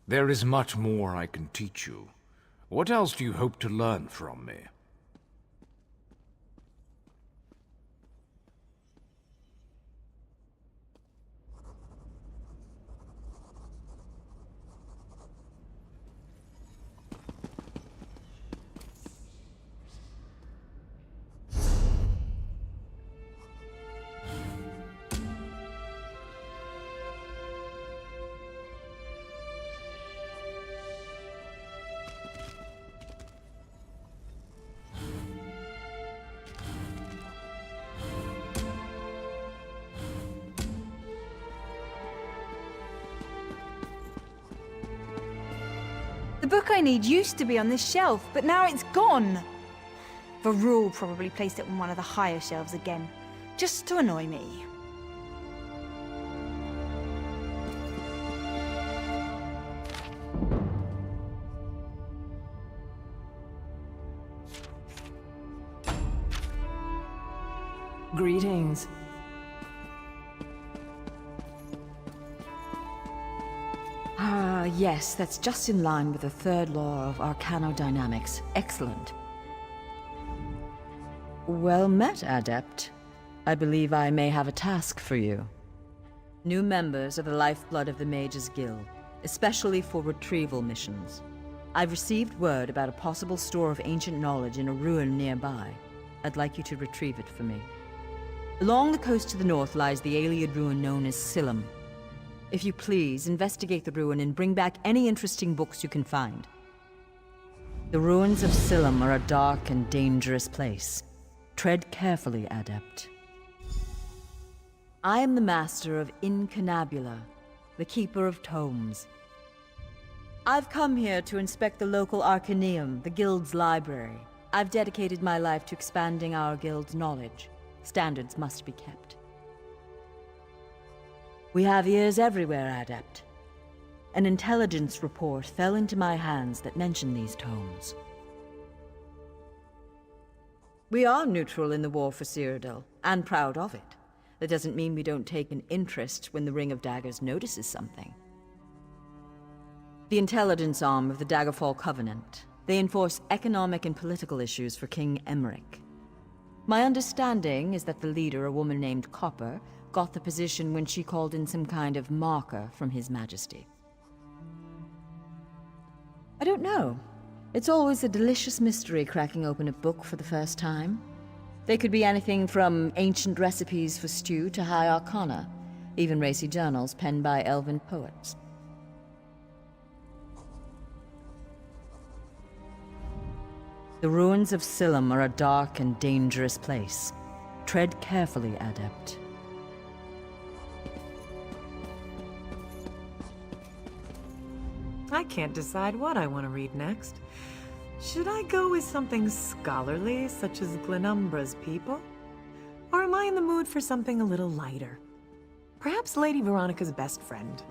There is much more I can teach you. What else do you hope to learn from me? The book I need used to be on this shelf, but now it's gone. Varul probably placed it on one of the higher shelves again, just to annoy me. Greetings. Ah, yes, that's just in line with the third law of arcanodynamics. Excellent. Well met, Adept. I believe I may have a task for you. New members are the lifeblood of the Mages Guild, especially for retrieval missions. I've received word about a possible store of ancient knowledge in a ruin nearby. I'd like you to retrieve it for me. Along the coast to the north lies the Ayleid ruin known as Silim. If you please, investigate the ruin and bring back any interesting books you can find. The ruins of Silim are a dark and dangerous place. Tread carefully, Adept. I am the master of Incunabula, the keeper of tomes. I've come here to inspect the local Arcaneum, the Guild's library. I've dedicated my life to expanding our guild's knowledge. Standards must be kept. We have ears everywhere, Adept. An intelligence report fell into my hands that mentioned these tomes. We are neutral in the war for Cyrodiil, and proud of it. That doesn't mean we don't take an interest when the Ring of Daggers notices something. The intelligence arm of the Daggerfall Covenant. They enforce economic and political issues for King Emmerich. My understanding is that the leader, a woman named Copper, got the position when she called in some kind of marker from His Majesty. I don't know. It's always a delicious mystery cracking open a book for the first time. They could be anything from ancient recipes for stew to high arcana, even racy journals penned by elven poets. The ruins of Silim are a dark and dangerous place. Tread carefully, Adept. I can't decide what I want to read next. Should I go with something scholarly, such as Glenumbra's People? Or am I in the mood for something a little lighter? Perhaps Lady Veronica's Best Friend.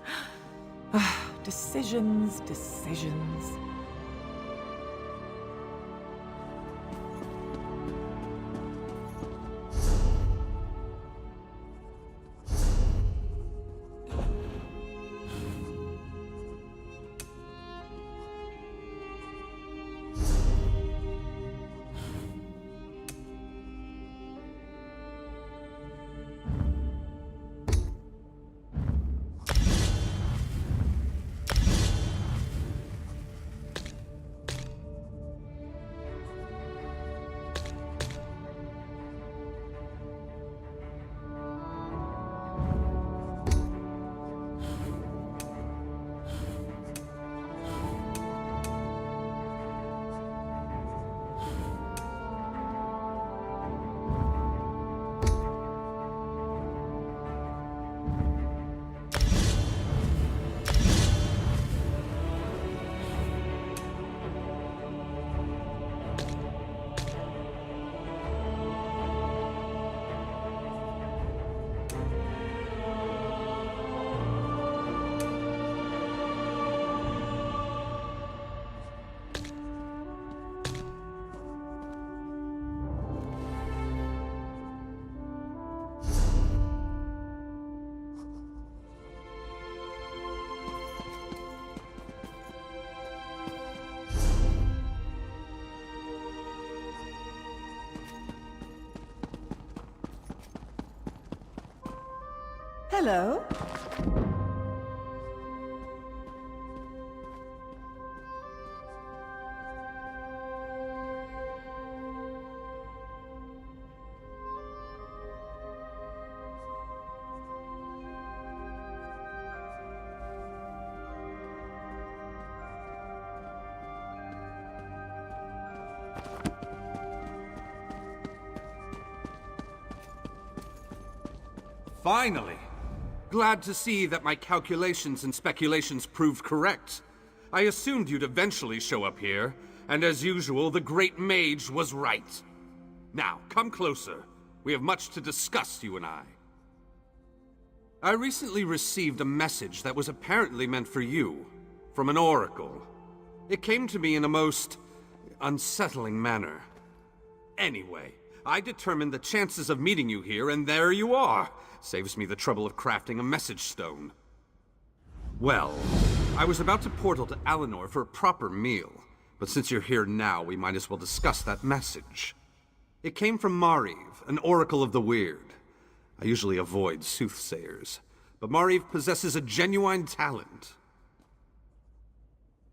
Decisions, decisions. Hello? Finally! Glad to see that my calculations and speculations proved correct. I assumed you'd eventually show up here, and as usual, the Great Mage was right. Now, come closer. We have much to discuss, you and I. I recently received a message that was apparently meant for you, from an oracle. It came to me in a most unsettling manner. Anyway, I determined the chances of meeting you here, and there you are. Saves me the trouble of crafting a message stone. Well, I was about to portal to Alinor for a proper meal, but since you're here now, we might as well discuss that message. It came from Mariv, an oracle of the weird. I usually avoid soothsayers, but Mariv possesses a genuine talent.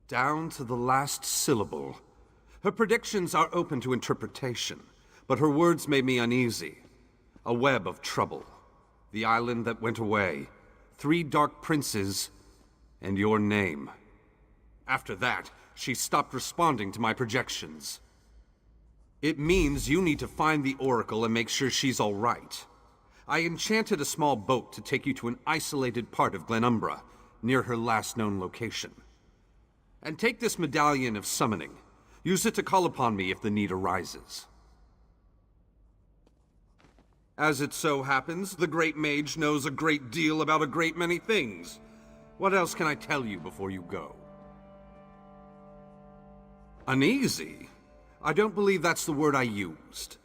Down to the last syllable. Her predictions are open to interpretation, but her words made me uneasy. A web of trouble. The island that went away. 3 dark princes, and your name. After that, she stopped responding to my projections. It means you need to find the Oracle and make sure she's all right. I enchanted a small boat to take you to an isolated part of Glenumbra, near her last known location. And take this medallion of summoning. Use it to call upon me if the need arises. As it so happens, the Great Mage knows a great deal about a great many things. What else can I tell you before you go? Uneasy? I don't believe that's the word I used.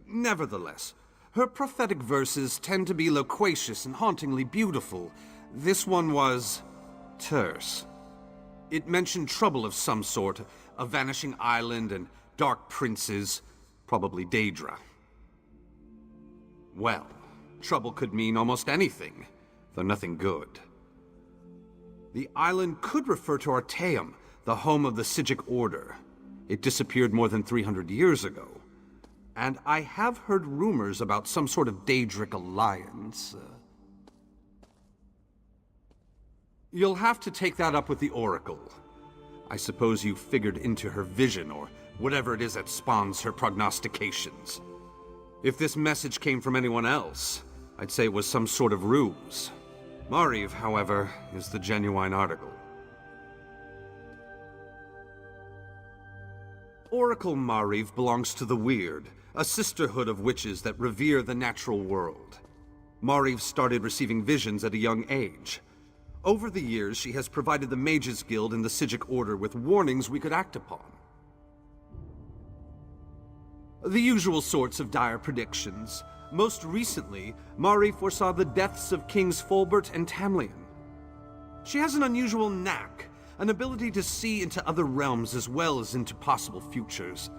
Nevertheless, her prophetic verses tend to be loquacious and hauntingly beautiful. This one was terse. It mentioned trouble of some sort, a vanishing island and dark princes, probably Daedra. Well, trouble could mean almost anything, though nothing good. The island could refer to Artaeum, the home of the Psijic Order. It disappeared more than 300 years ago. And I have heard rumors about some sort of Daedric alliance. You'll have to take that up with the Oracle. I suppose you figured into her vision, or whatever it is that spawns her prognostications. If this message came from anyone else, I'd say it was some sort of ruse. Mariv, however, is the genuine article. Oracle Mariv belongs to the Weird, a sisterhood of witches that revere the natural world. Mariv started receiving visions at a young age. Over the years, she has provided the Mages Guild and the Psijic Order with warnings we could act upon. The usual sorts of dire predictions. Most recently, Mari foresaw the deaths of Kings Fulbert and Tamlian. She has an unusual knack, an ability to see into other realms as well as into possible futures.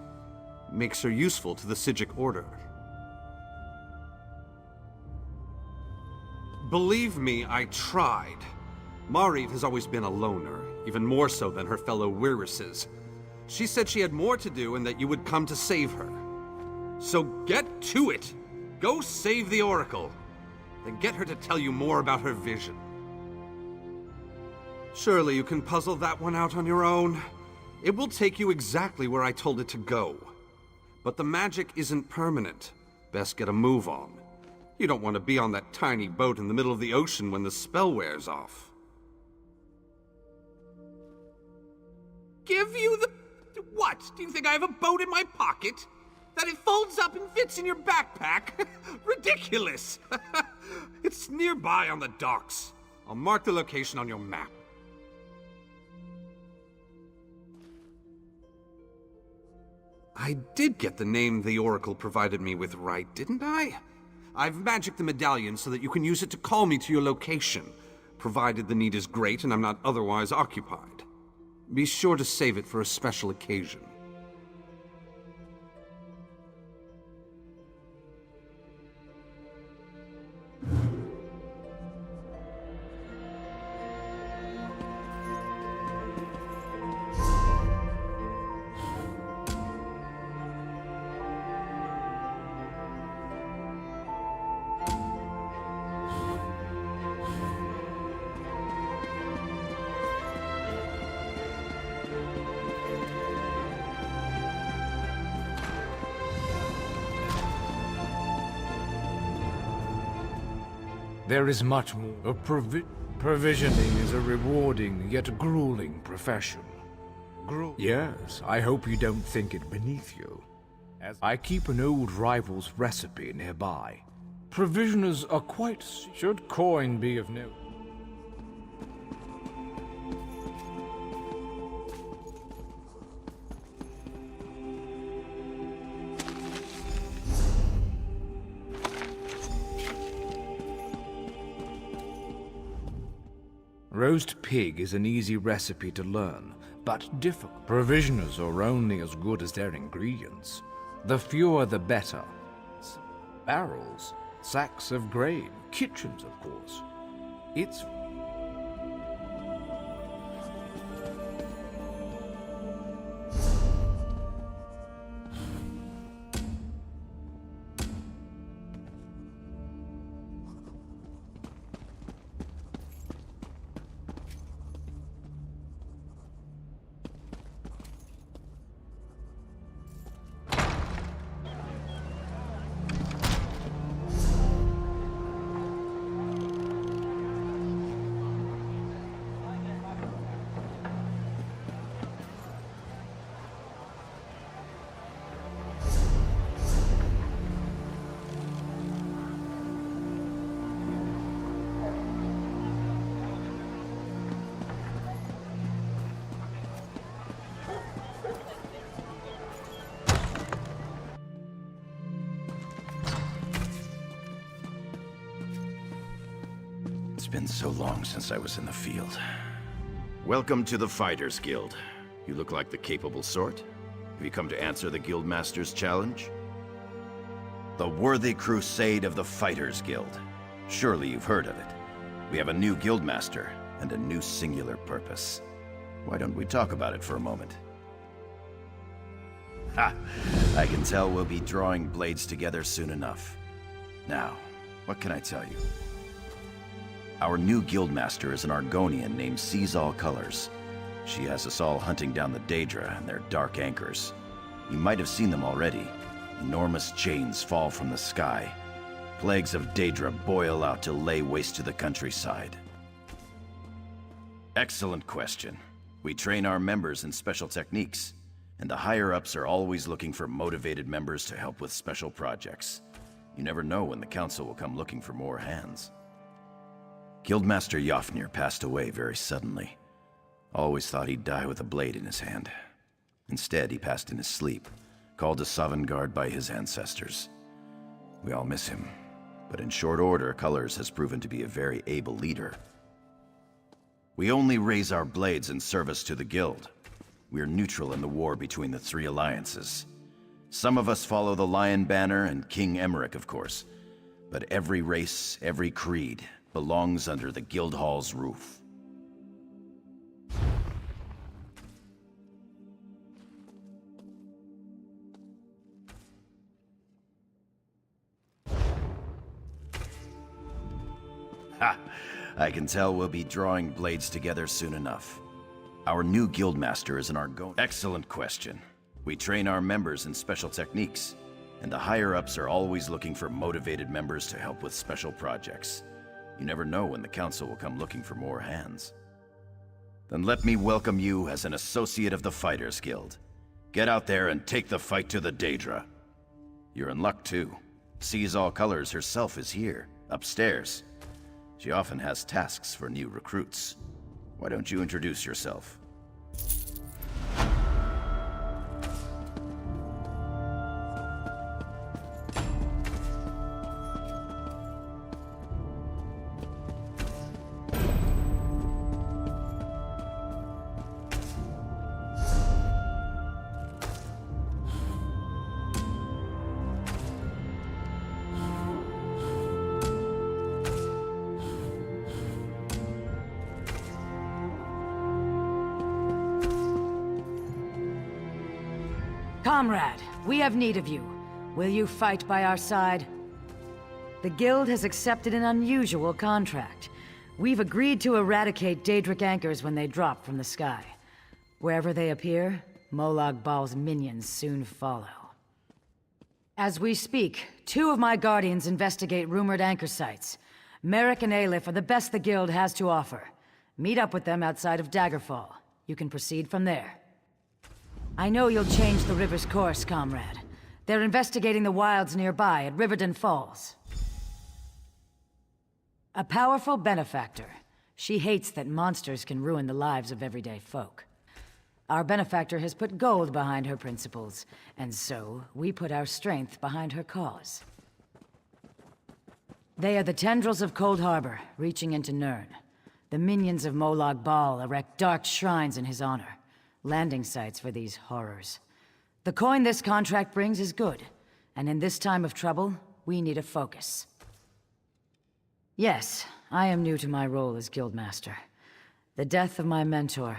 Makes her useful to the Psijic Order. Believe me, I tried. Mariv has always been a loner, even more so than her fellow Wyrrises. She said she had more to do and that you would come to save her. So get to it! Go save the Oracle! Then get her to tell you more about her vision. Surely you can puzzle that one out on your own. It will take you exactly where I told it to go. But the magic isn't permanent. Best get a move on. You don't want to be on that tiny boat in the middle of the ocean when the spell wears off. Give you the... What? Do you think I have a boat in my pocket? That it folds up and fits in your backpack? Ridiculous! It's nearby on the docks. I'll mark the location on your map. I did get the name the Oracle provided me with right, didn't I? I've magicked the medallion so that you can use it to call me to your location, provided the need is great and I'm not otherwise occupied. Be sure to save it for a special occasion. There is much more. Provisioning is a rewarding yet grueling profession. Yes, I hope you don't think it beneath you. As I keep an old rival's recipe nearby. Provisioners are quite... Should coin be of note. Roast pig is an easy recipe to learn, but difficult. Provisioners are only as good as their ingredients. The fewer the better. Barrels, sacks of grain, kitchens, of course. It's... It's been so long since I was in the field. Welcome to the Fighters Guild. You look like the capable sort. Have you come to answer the Guildmaster's challenge? The Worthy Crusade of the Fighters Guild. Surely you've heard of it. We have a new Guildmaster and a new singular purpose. Why don't we talk about it for a moment? Ha! I can tell we'll be drawing blades together soon enough. Now, what can I tell you? Our new Guildmaster is an Argonian named Sees All Colors. She has us all hunting down the Daedra and their dark anchors. You might have seen them already. Enormous chains fall from the sky. Plagues of Daedra boil out to lay waste to the countryside. Excellent question. We train our members in special techniques, and the higher-ups are always looking for motivated members to help with special projects. You never know when the Council will come looking for more hands. Guildmaster Jofnir passed away very suddenly. Always thought he'd die with a blade in his hand. Instead, he passed in his sleep, called to Sovngarde by his ancestors. We all miss him, but in short order, Colors has proven to be a very able leader. We only raise our blades in service to the Guild. We are neutral in the war between the three alliances. Some of us follow the Lion Banner and King Emmerich, of course, but every race, every creed, belongs under the Guildhall's roof. Ha! I can tell we'll be drawing blades together soon enough. Our new Guildmaster is an Argonian. Excellent question. We train our members in special techniques, and the higher-ups are always looking for motivated members to help with special projects. You never know when the Council will come looking for more hands. Then let me welcome you as an associate of the Fighters Guild. Get out there and take the fight to the Daedra. You're in luck, too. Sees All Colors herself is here, upstairs. She often has tasks for new recruits. Why don't you introduce yourself? Comrade, we have need of you. Will you fight by our side? The Guild has accepted an unusual contract. We've agreed to eradicate Daedric anchors when they drop from the sky. Wherever they appear, Molag Bal's minions soon follow. As we speak, 2 of my guardians investigate rumored anchor sites. Merrick and Aelif are the best the Guild has to offer. Meet up with them outside of Daggerfall. You can proceed from there. I know you'll change the river's course, comrade. They're investigating the wilds nearby at Riverdon Falls. A powerful benefactor. She hates that monsters can ruin the lives of everyday folk. Our benefactor has put gold behind her principles, and so we put our strength behind her cause. They are the tendrils of Cold Harbor, reaching into Nirn. The minions of Molag Bal erect dark shrines in his honor. Landing sites for these horrors. The coin this contract brings is good, and in this time of trouble, we need a focus. Yes, I am new to my role as Guildmaster. The death of my mentor,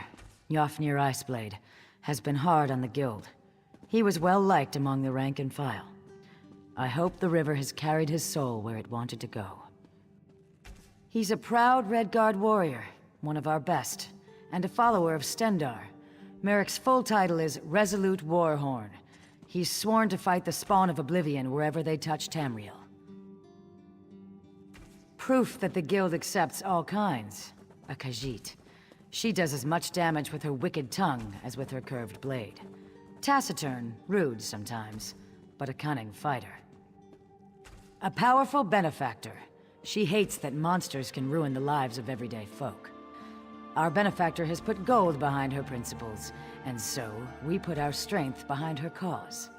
Jofnir Iceblade, has been hard on the Guild. He was well liked among the rank and file. I hope the river has carried his soul where it wanted to go. He's a proud Redguard warrior, one of our best, and a follower of Stendarr. Merrick's full title is Resolute Warhorn. He's sworn to fight the spawn of Oblivion wherever they touch Tamriel. Proof that the Guild accepts all kinds. A Khajiit. She does as much damage with her wicked tongue as with her curved blade. Taciturn, rude sometimes, but a cunning fighter. A powerful benefactor. She hates that monsters can ruin the lives of everyday folk. Our benefactor has put gold behind her principles, and so we put our strength behind her cause.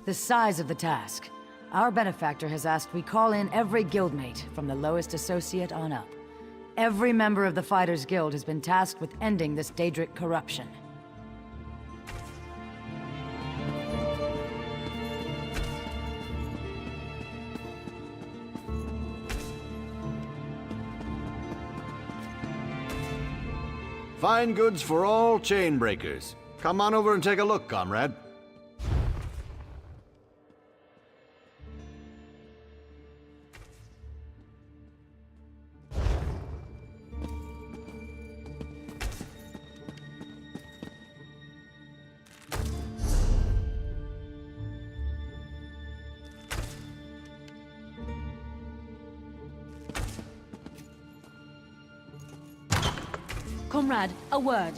The size of the task. Our benefactor has asked we call in every guildmate, from the lowest associate on up. Every member of the Fighters Guild has been tasked with ending this Daedric corruption. Fine goods for all chain breakers. Come on over and take a look, comrade. Comrade, a word.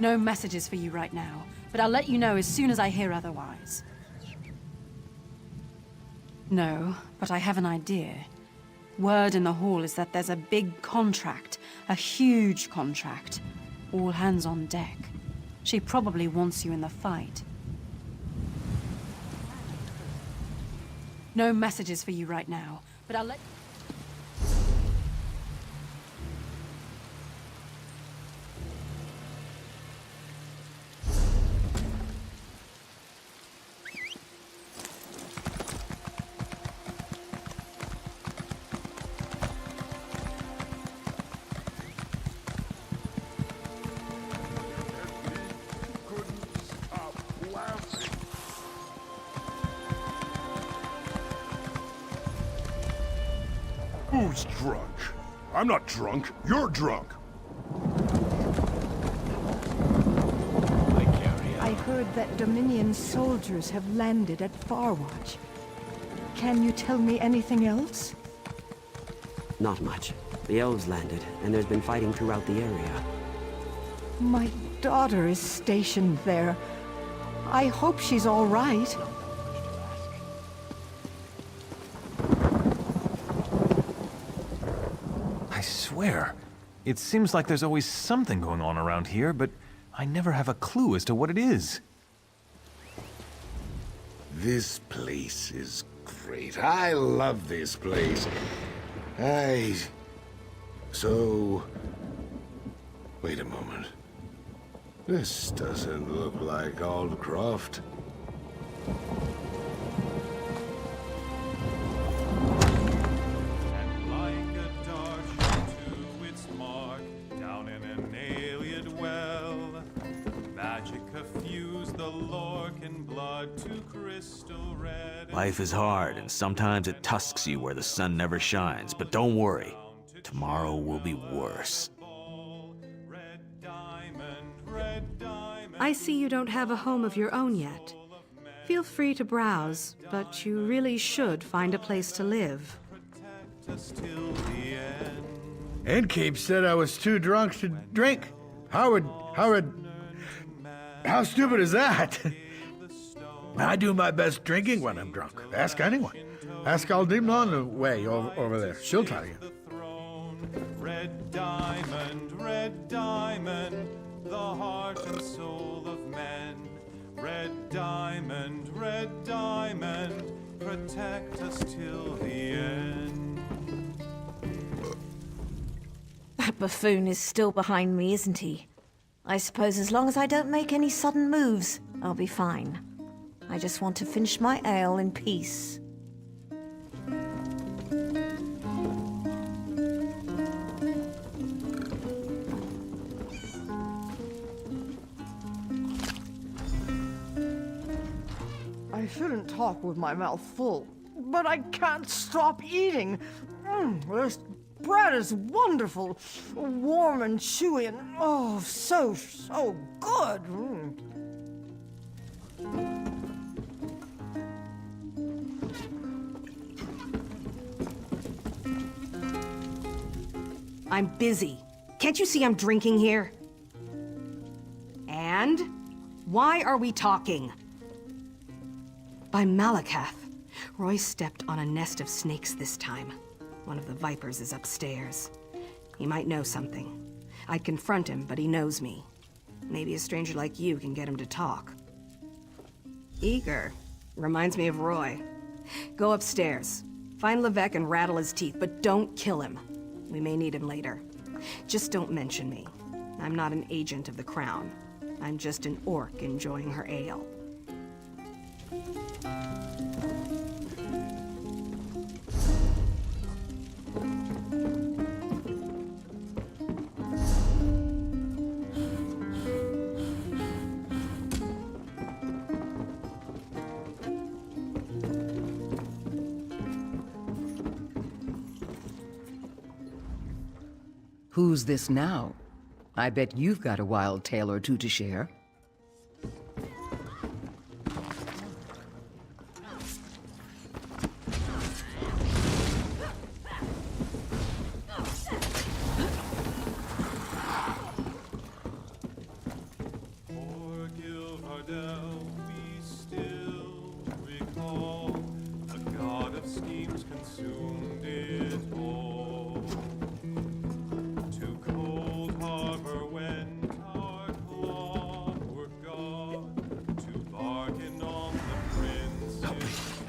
No messages for you right now, but I'll let you know as soon as I hear otherwise. No, but I have an idea. Word in the hall is that there's a big contract, a huge contract. All hands on deck. She probably wants you in the fight. No messages for you right now, but I'll let... Who's drunk? I'm not drunk. You're drunk. I heard that Dominion soldiers have landed at Farwatch. Can you tell me anything else? Not much. The elves landed, and there's been fighting throughout the area. My daughter is stationed there. I hope she's all right. I swear, it seems like there's always something going on around here, but I never have a clue as to what it is. This place is great. I love this place. So... Wait a moment. This doesn't look like Aldcroft. Life is hard, and sometimes it tusks you where the sun never shines, but don't worry. Tomorrow will be worse. I see you don't have a home of your own yet. Feel free to browse, but you really should find a place to live. Innkeep said I was too drunk to drink. How stupid is that? I do my best drinking when I'm drunk. Ask anyone. Ask Aldimna on the way over there. She'll tell you. Red diamond, the heart and soul of men. Red diamond, protect us till the end. That buffoon is still behind me, isn't he? I suppose as long as I don't make any sudden moves, I'll be fine. I just want to finish my ale in peace. I shouldn't talk with my mouth full, but I can't stop eating. This bread is wonderful, warm and chewy, and oh, so good. I'm busy. Can't you see I'm drinking here? And? Why are we talking? By Malakath. Roy stepped on a nest of snakes this time. One of the vipers is upstairs. He might know something. I'd confront him, but he knows me. Maybe a stranger like you can get him to talk. Eager. Reminds me of Roy. Go upstairs. Find Levesque and rattle his teeth, but don't kill him. We may need him later. Just don't mention me. I'm not an agent of the Crown. I'm just an orc enjoying her ale. Who's this now? I bet you've got a wild tale or two to share.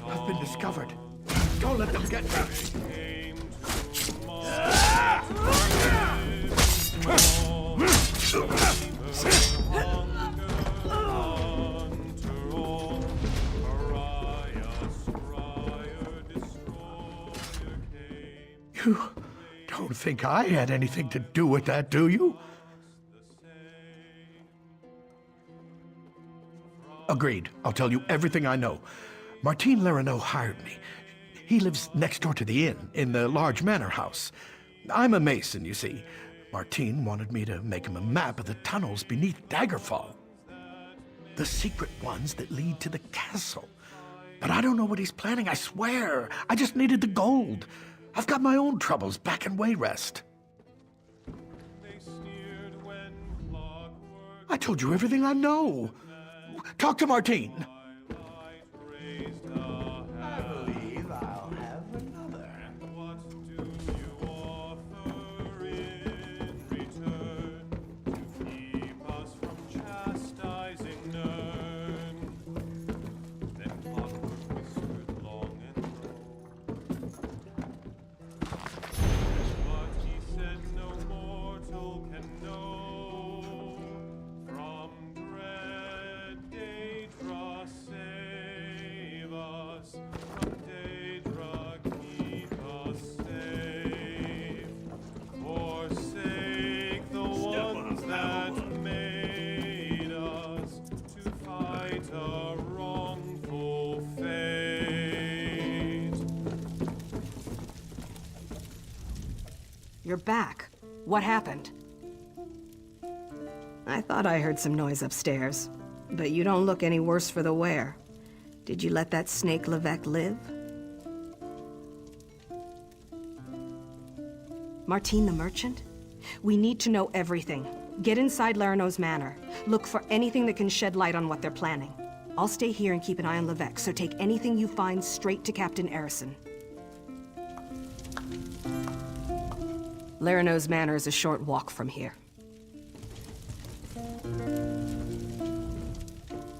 I've been discovered. Don't let them get me. You don't think I had anything to do with that, do you? Agreed. I'll tell you everything I know. Martin Lerino hired me. He lives next door to the inn, in the large manor house. I'm a mason, you see. Martin wanted me to make him a map of the tunnels beneath Daggerfall. The secret ones that lead to the castle. But I don't know what he's planning, I swear. I just needed the gold. I've got my own troubles back in Wayrest. I told you everything I know. Talk to Martin. You're back. What happened? I thought I heard some noise upstairs, but you don't look any worse for the wear. Did you let that snake Levesque live? Martin the merchant? We need to know everything. Get inside Lerino's manor. Look for anything that can shed light on what they're planning. I'll stay here and keep an eye on Levesque, so take anything you find straight to Captain Erison. Lerino's manor is a short walk from here.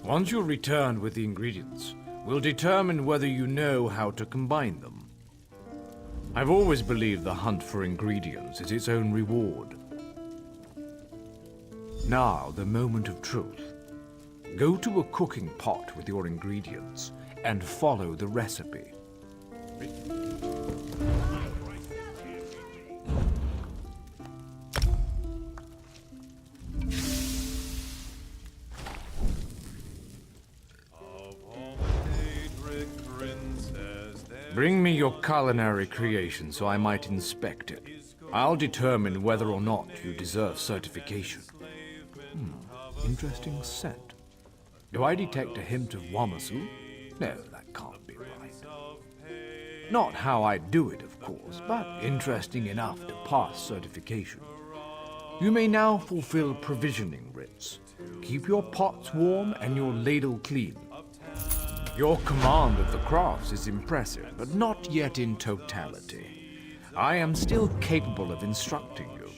Once you're returned with the ingredients, we'll determine whether you know how to combine them. I've always believed the hunt for ingredients is its own reward. Now, the moment of truth. Go to a cooking pot with your ingredients and follow the recipe. Bring me your culinary creation so I might inspect it. I'll determine whether or not you deserve certification. Interesting scent. Do I detect a hint of Wamasu? No, that can't be right. Not how I do it, of course, but interesting enough to pass certification. You may now fulfill provisioning writs. Keep your pots warm and your ladle clean. Your command of the crafts is impressive, but not yet in totality. I am still capable of instructing you.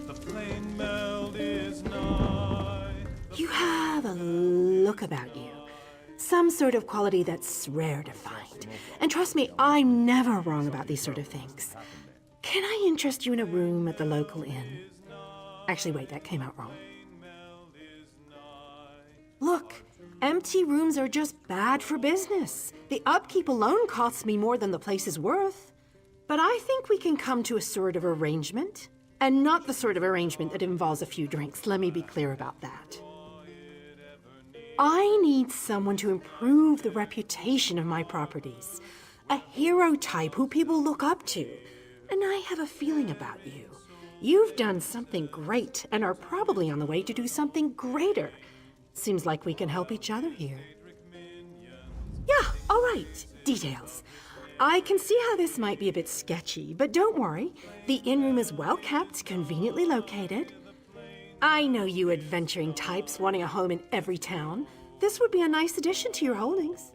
The flame melded You have a look about you. Some sort of quality that's rare to find. And trust me, I'm never wrong about these sort of things. Can I interest you in a room at the local inn? Actually, wait, that came out wrong. Look, empty rooms are just bad for business. The upkeep alone costs me more than the place is worth. But I think we can come to a sort of arrangement. And not the sort of arrangement that involves a few drinks, let me be clear about that. I need someone to improve the reputation of my properties. A hero type who people look up to. And I have a feeling about you. You've done something great and are probably on the way to do something greater. Seems like we can help each other here. Yeah, all right. Details. I can see how this might be a bit sketchy, but don't worry. The inn room is well kept, conveniently located. I know you adventuring types wanting a home in every town. This would be a nice addition to your holdings.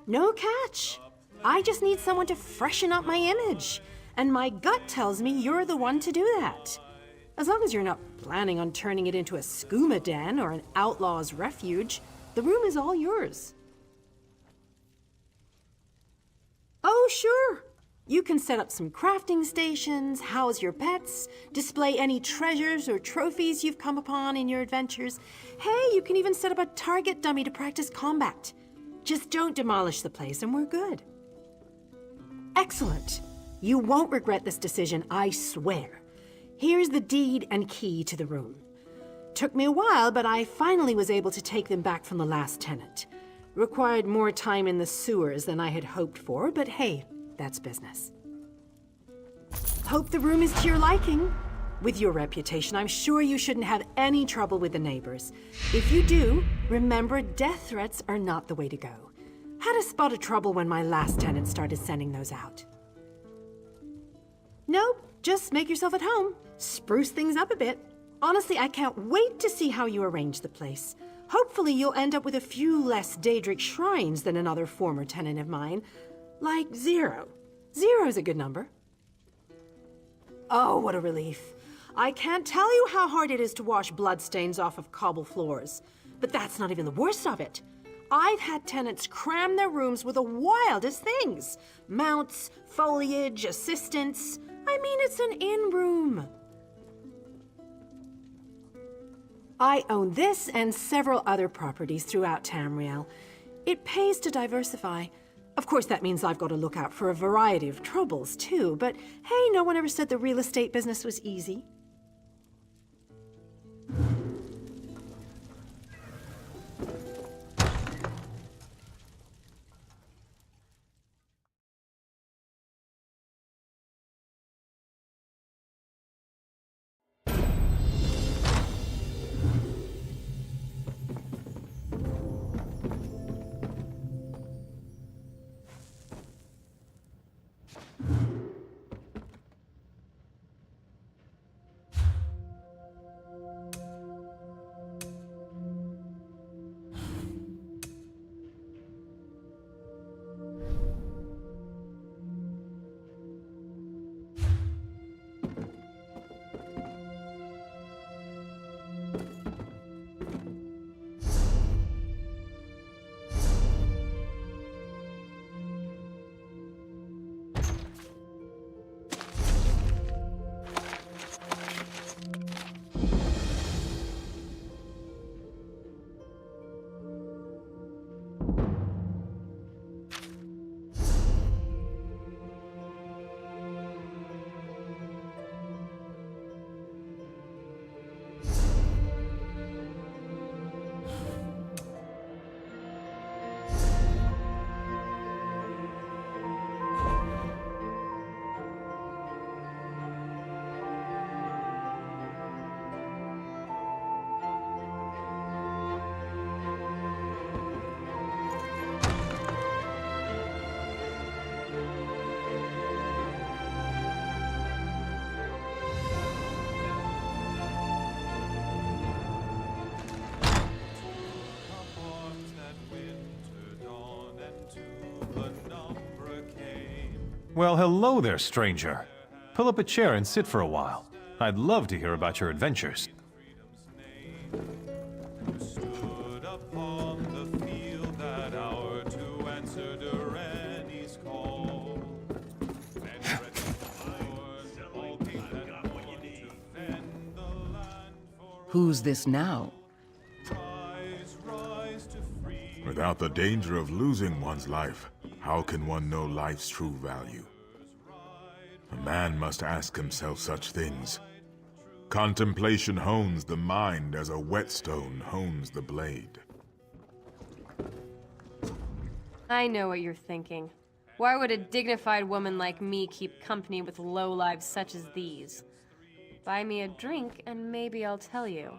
No catch. I just need someone to freshen up my image. And my gut tells me you're the one to do that. As long as you're not planning on turning it into a skooma den or an outlaw's refuge, the room is all yours. Oh, sure. You can set up some crafting stations, house your pets, display any treasures or trophies you've come upon in your adventures. Hey, you can even set up a target dummy to practice combat. Just don't demolish the place and we're good. Excellent. You won't regret this decision, I swear. Here's the deed and key to the room. Took me a while, but I finally was able to take them back from the last tenant. Required more time in the sewers than I had hoped for, but hey, that's business. Hope the room is to your liking. With your reputation, I'm sure you shouldn't have any trouble with the neighbors. If you do, remember death threats are not the way to go. Had a spot of trouble when my last tenant started sending those out. Nope, just make yourself at home. Spruce things up a bit. Honestly, I can't wait to see how you arrange the place. Hopefully you'll end up with a few less Daedric shrines than another former tenant of mine. Like 0. 0's a good number. Oh, what a relief. I can't tell you how hard it is to wash bloodstains off of cobble floors. But that's not even the worst of it. I've had tenants cram their rooms with the wildest things. Mounts, foliage, assistants. I mean, it's an inn room. I own this and several other properties throughout Tamriel. It pays to diversify. Of course, that means I've got to look out for a variety of troubles, too. But hey, no one ever said the real estate business was easy. Well, hello there, stranger. Pull up a chair and sit for a while. I'd love to hear about your adventures. Stood upon the field that hour to answer Durrani's call. And ready for all king that born to fend the land for Who's this now? rise to free. Without the danger of losing one's life, how can one know life's true value? A man must ask himself such things. Contemplation hones the mind as a whetstone hones the blade. I know what you're thinking. Why would a dignified woman like me keep company with lowlives such as these? Buy me a drink and maybe I'll tell you.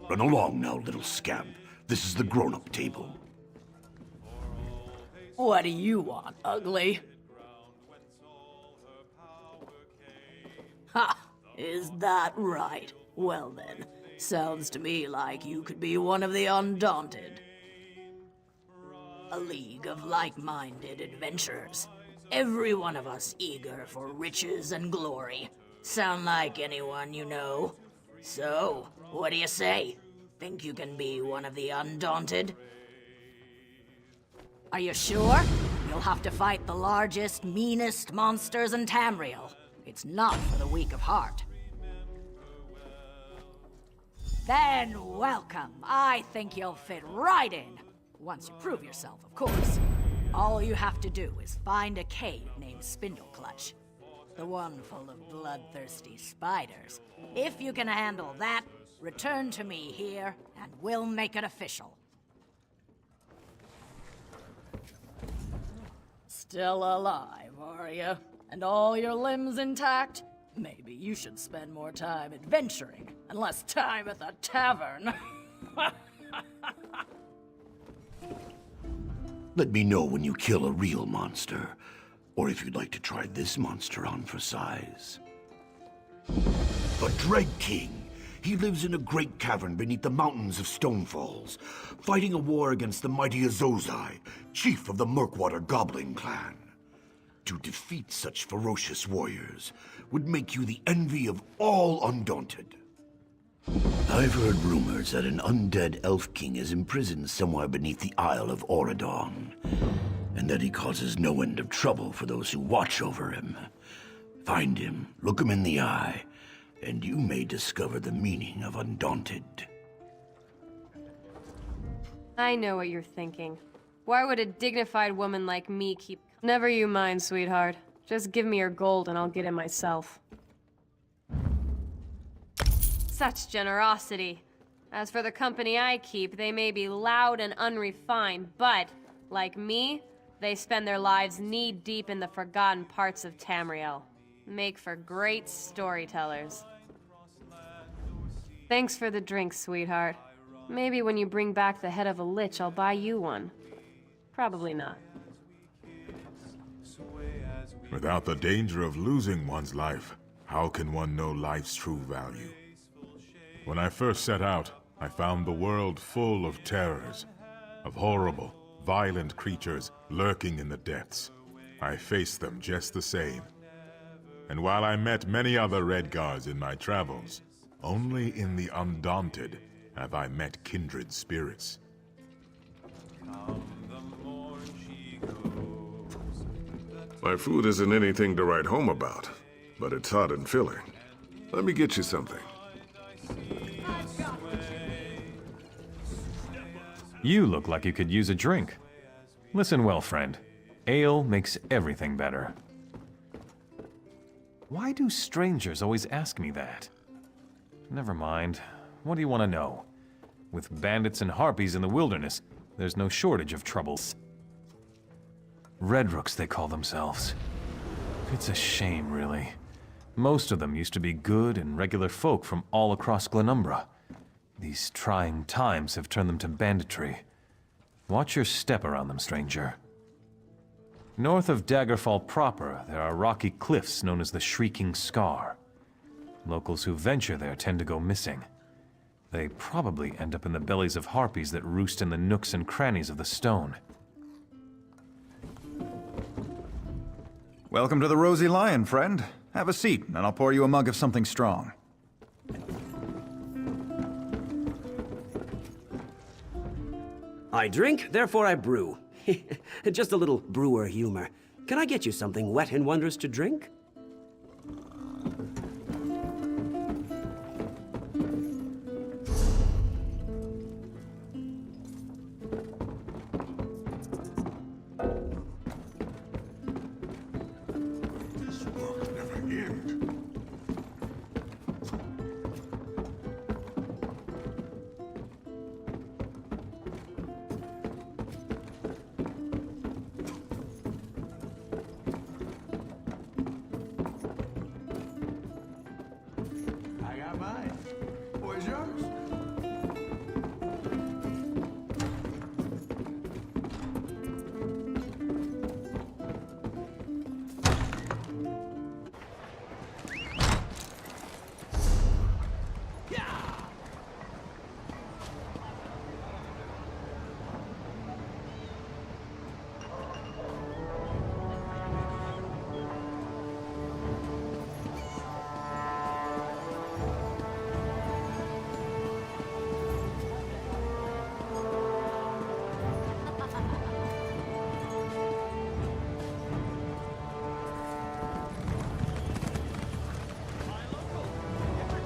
Run along now, little scamp. This is the grown-up table. What do you want, ugly? Ha! Is that right? Well then, sounds to me like you could be one of the Undaunted. A league of like-minded adventurers. Every one of us eager for riches and glory. Sound like anyone you know? So, what do you say? Think you can be one of the Undaunted? Are you sure? You'll have to fight the largest, meanest monsters in Tamriel. It's not for the weak of heart. Then welcome. I think you'll fit right in. Once you prove yourself, of course. All you have to do is find a cave named Spindleclutch. The one full of bloodthirsty spiders. If you can handle that, return to me here, and we'll make it official. Still alive, are you? And all your limbs intact? Maybe you should spend more time adventuring, and less time at the tavern. Let me know when you kill a real monster, or if you'd like to try this monster on for size. The Dread King. He lives in a great cavern beneath the mountains of Stonefalls, fighting a war against the mighty Azozai, chief of the Murkwater Goblin clan. To defeat such ferocious warriors would make you the envy of all Undaunted. I've heard rumors that an undead elf king is imprisoned somewhere beneath the Isle of Auradon, and that he causes no end of trouble for those who watch over him. Find him, look him in the eye, and you may discover the meaning of Undaunted. I know what you're thinking. Why would a dignified woman like me keep... Never you mind, sweetheart. Just give me your gold and I'll get it myself. Such generosity. As for the company I keep, they may be loud and unrefined, but, like me, they spend their lives knee-deep in the forgotten parts of Tamriel. Make for great storytellers. Thanks for the drink, sweetheart. Maybe when you bring back the head of a lich, I'll buy you one. Probably not. Without the danger of losing one's life, how can one know life's true value? When I first set out, I found the world full of terrors, of horrible, violent creatures lurking in the depths. I faced them just the same. And while I met many other Redguards in my travels, only in the Undaunted have I met kindred spirits. My food isn't anything to write home about, but it's hot and filling. Let me get you something. You look like you could use a drink. Listen well, friend. Ale makes everything better. Why do strangers always ask me that? Never mind. What do you want to know? With bandits and harpies in the wilderness, there's no shortage of troubles. Redrooks, they call themselves. It's a shame, really. Most of them used to be good and regular folk from all across Glenumbra. These trying times have turned them to banditry. Watch your step around them, stranger. North of Daggerfall proper, there are rocky cliffs known as the Shrieking Scar. Locals who venture there tend to go missing. They probably end up in the bellies of harpies that roost in the nooks and crannies of the stone. Welcome to the Rosy Lion, friend. Have a seat, and I'll pour you a mug of something strong. I drink, therefore I brew. Just a little brewer humor. Can I get you something wet and wondrous to drink?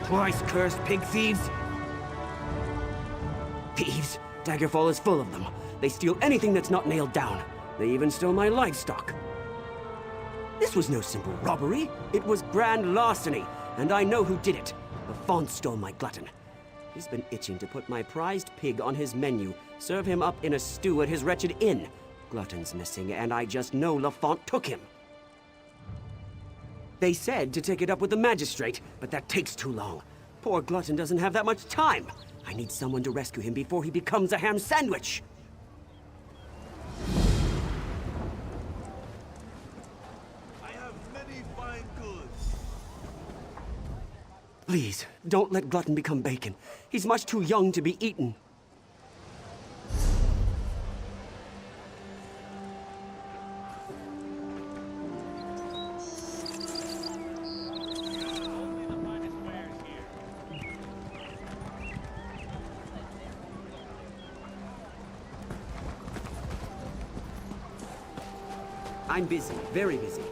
Twice cursed pig thieves! Thieves! Daggerfall is full of them. They steal anything that's not nailed down. They even stole my livestock. This was no simple robbery. It was grand larceny, and I know who did it. Lafont stole my glutton. He's been itching to put my prized pig on his menu, serve him up in a stew at his wretched inn. Glutton's missing, and I just know Lafont took him. They said to take it up with the magistrate, but that takes too long. Poor Glutton doesn't have that much time. I need someone to rescue him before he becomes a ham sandwich. I have many fine goods. Please, don't let Glutton become bacon. He's much too young to be eaten. I'm busy, very busy.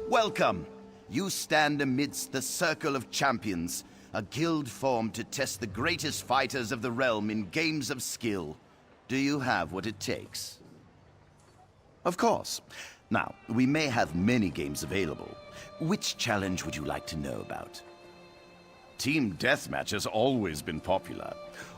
Welcome. You stand amidst the Circle of Champions, a guild formed to test the greatest fighters of the realm in games of skill. Do you have what it takes? Of course. Now, we may have many games available. Which challenge would you like to know about? Team Deathmatch has always been popular.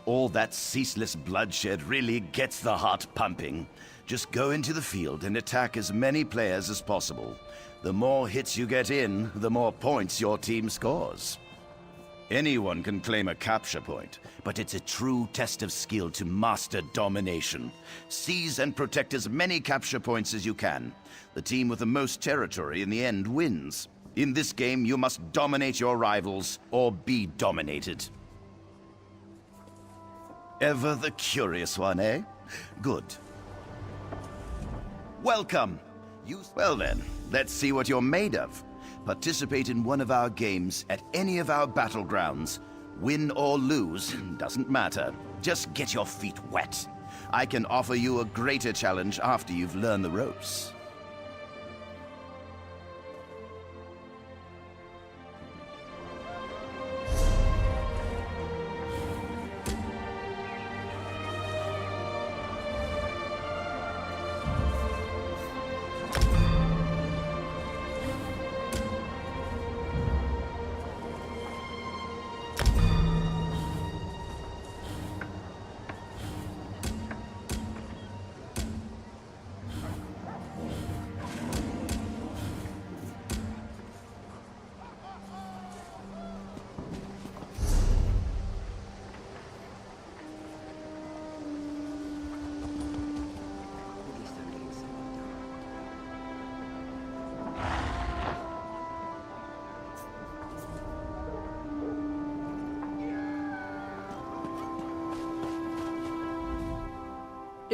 All that ceaseless bloodshed really gets the heart pumping. Just go into the field and attack as many players as possible. The more hits you get in, the more points your team scores. Anyone can claim a capture point, but it's a true test of skill to master domination. Seize and protect as many capture points as you can. The team with the most territory in the end wins. In this game, you must dominate your rivals, or be dominated. Ever the curious one, eh? Good. Welcome! Well then, let's see what you're made of. Participate in one of our games at any of our battlegrounds. Win or lose, doesn't matter. Just get your feet wet. I can offer you a greater challenge after you've learned the ropes.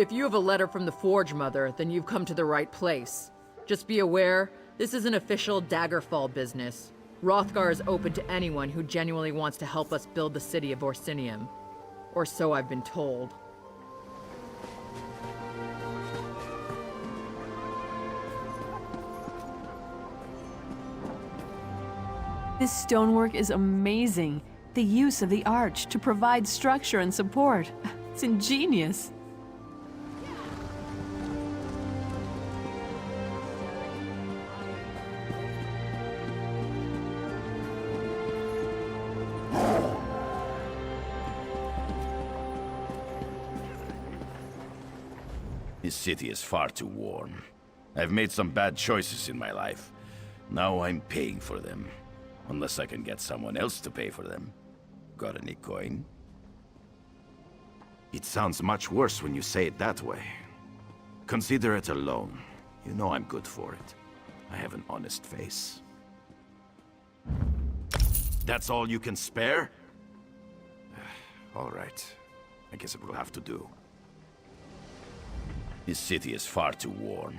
If you have a letter from the Forge Mother, then you've come to the right place. Just be aware, this is an official Daggerfall business. Hrothgar is open to anyone who genuinely wants to help us build the city of Orsinium. Or so I've been told. This stonework is amazing. The use of the arch to provide structure and support. It's ingenious. This city is far too warm. I've made some bad choices in my life. Now I'm paying for them. Unless I can get someone else to pay for them. Got any coin? It sounds much worse when you say it that way. Consider it a loan. You know I'm good for it. I have an honest face. That's all you can spare? All right. I guess it will have to do. This city is far too warm.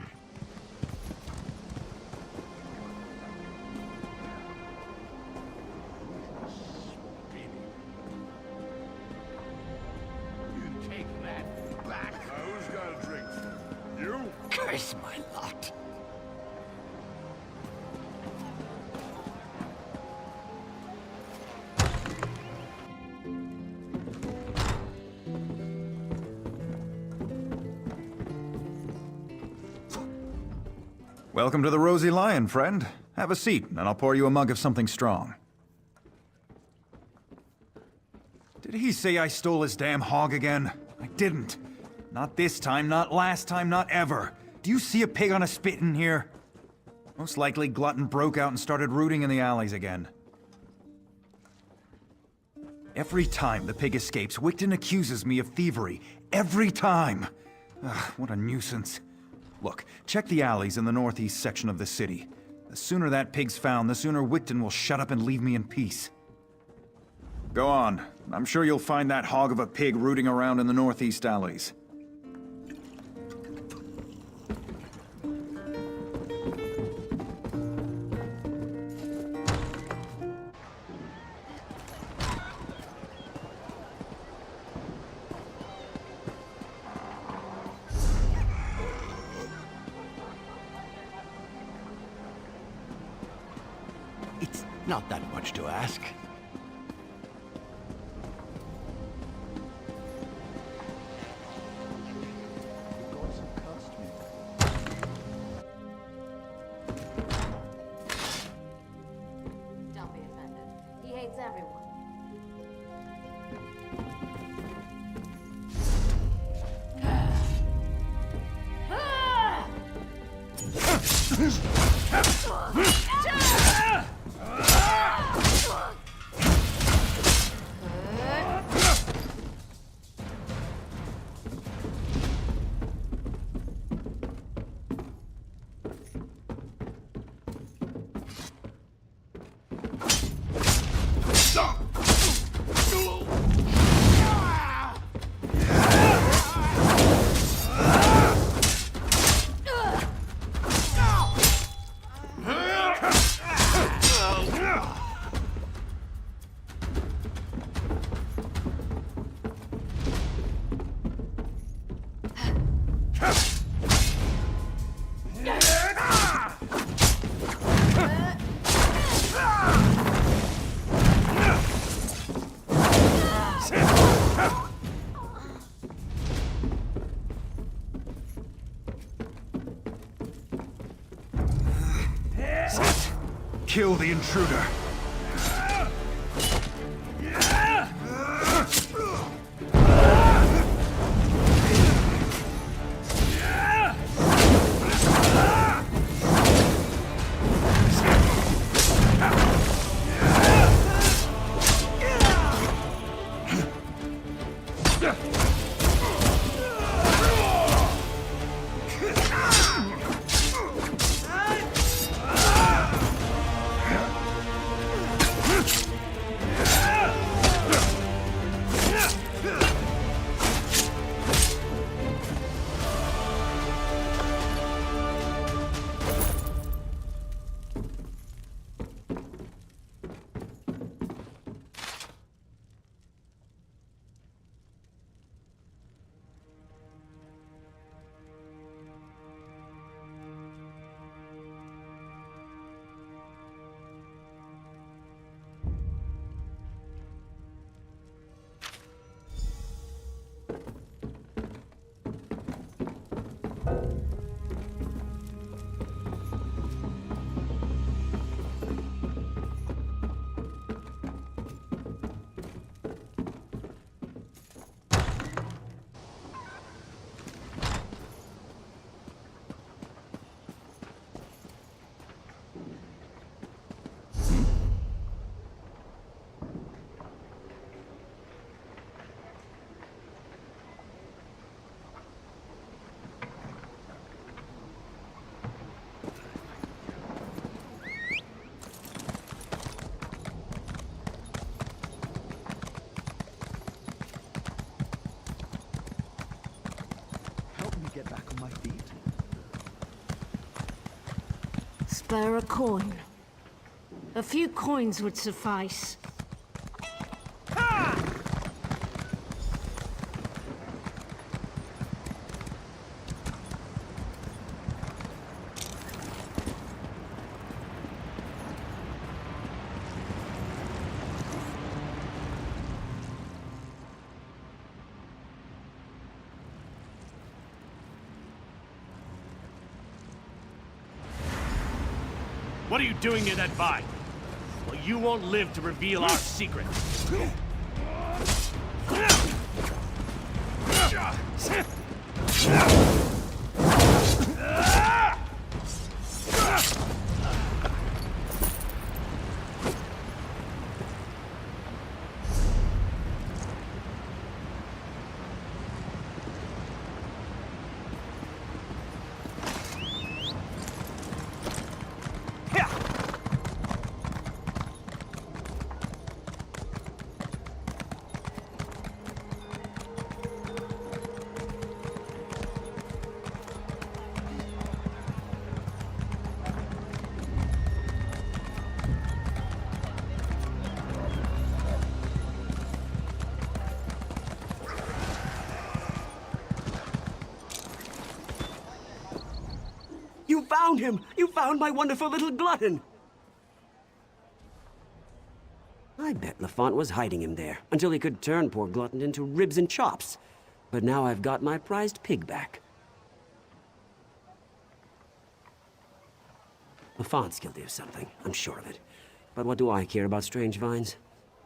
You take that back. Who's got a drink? You? Curse my luck. Welcome to the Rosy Lion, friend. Have a seat, and I'll pour you a mug of something strong. Did he say I stole his damn hog again? I didn't. Not this time, not last time, not ever. Do you see a pig on a spit in here? Most likely Glutton broke out and started rooting in the alleys again. Every time the pig escapes, Wigton accuses me of thievery. Every time! Ugh, what a nuisance. Look, check the alleys in the northeast section of the city. The sooner that pig's found, the sooner Wigton will shut up and leave me in peace. Go on. I'm sure you'll find that hog of a pig rooting around in the northeast alleys. It's not that much to ask. Don't be offended. He hates everyone. Kill the intruder. spare a coin. A few coins would suffice. What are you doing near that vine? Well, you won't live to reveal our secret. You found him! You found my wonderful little glutton! I bet Lafont was hiding him there, until he could turn poor Glutton into ribs and chops. But now I've got my prized pig back. Lafont's guilty of something, I'm sure of it. But what do I care about strange vines?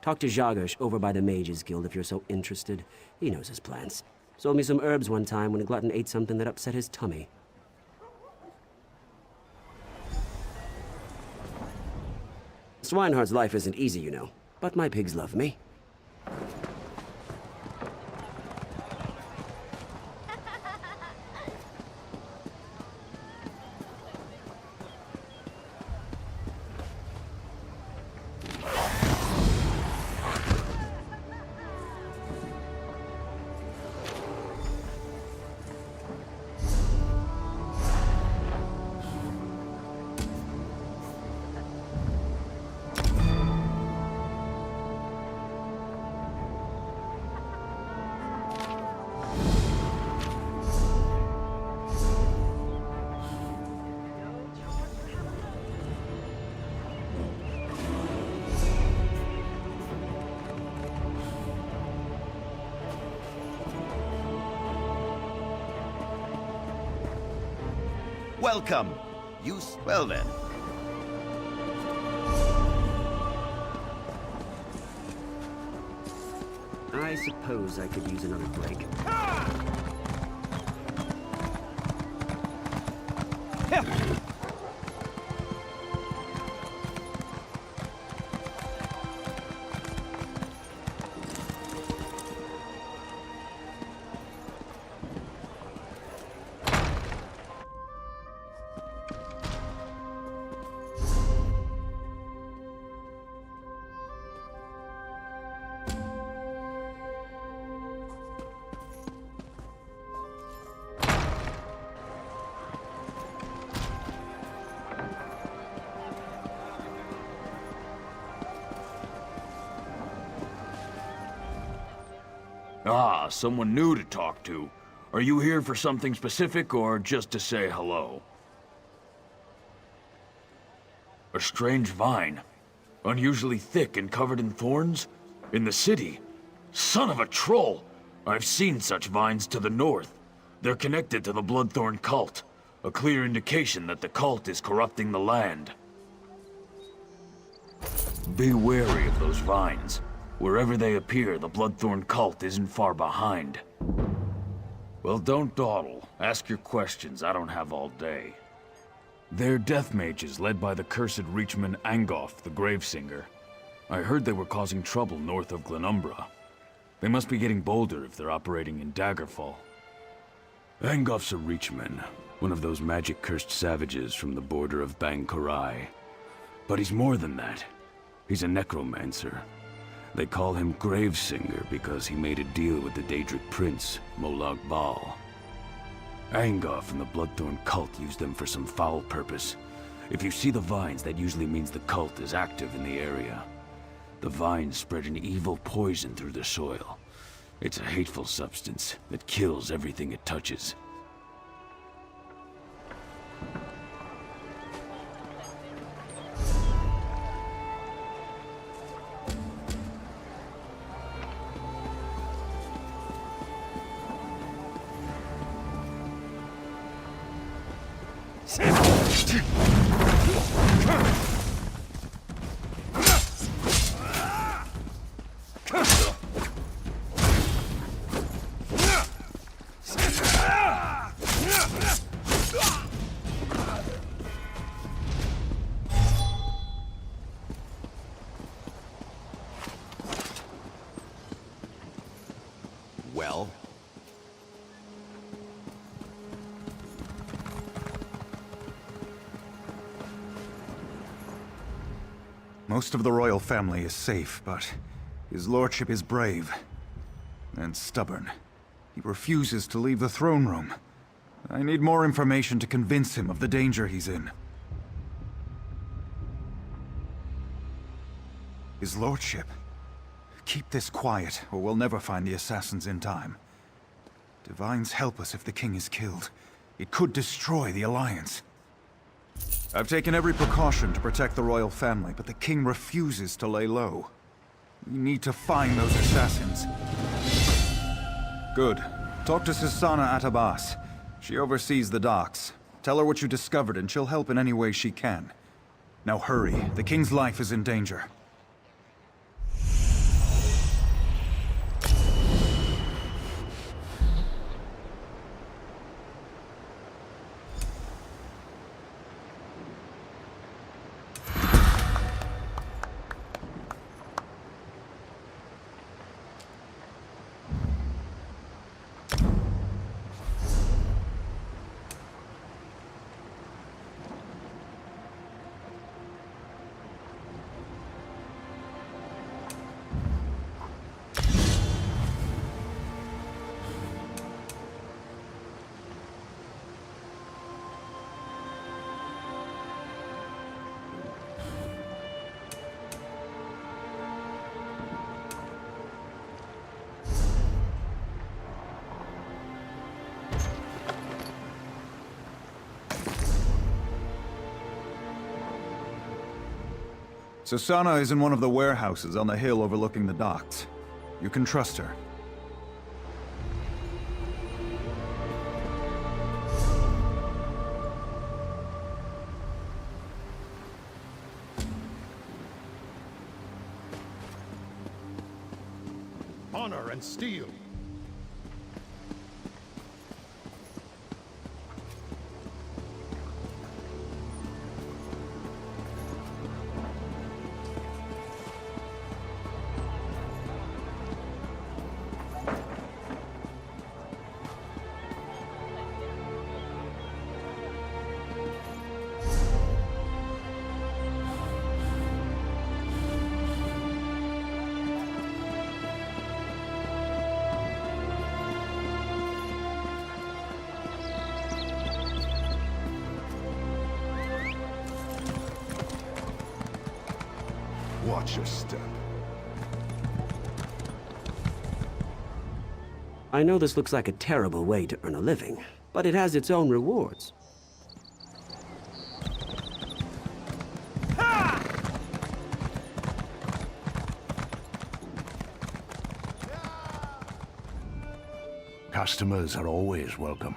Talk to Zhagosh over by the Mages Guild if you're so interested. He knows his plans. Sold me some herbs one time when Glutton ate something that upset his tummy. Swinehard's life isn't easy, you know, but my pigs love me. Welcome. Well then. I suppose I could use another break. Ah, someone new to talk to. Are you here for something specific or just to say hello? A strange vine. Unusually thick and covered in thorns? In the city? Son of a troll! I've seen such vines to the north. They're connected to the Bloodthorn cult. A clear indication that the cult is corrupting the land. Be wary of those vines. Wherever they appear, the Bloodthorn cult isn't far behind. Well, don't dawdle. Ask your questions. I don't have all day. They're death mages led by the cursed Reachman Angoff, the Gravesinger. I heard they were causing trouble north of Glenumbra. They must be getting bolder if they're operating in Daggerfall. Angoff's a Reachman, one of those magic-cursed savages from the border of Bang Korai. But he's more than that. He's a necromancer. They call him Gravesinger because he made a deal with the Daedric prince, Molag Bal. Angoff and the Bloodthorn cult used them for some foul purpose, If you see the vines, that usually means the cult is active in the area. The vines spread an evil poison through the soil. It's a hateful substance that kills everything it touches. Well? Most of the royal family is safe, but his lordship is brave and stubborn. He refuses to leave the throne room. I need more information to convince him of the danger he's in. His lordship. Keep this quiet, or we'll never find the assassins in time. Divines help us if the king is killed. It could destroy the Alliance. I've taken every precaution to protect the royal family, but the king refuses to lay low. We need to find those assassins. Good. Talk to Susanna Atabas. She oversees the docks. Tell her what you discovered and she'll help in any way she can. Now hurry. The king's life is in danger. Susanna is in one of the warehouses on the hill overlooking the docks. You can trust her. Honor and steel. Watch your step. I know this looks like a terrible way to earn a living, but it has its own rewards. Customers are always welcome.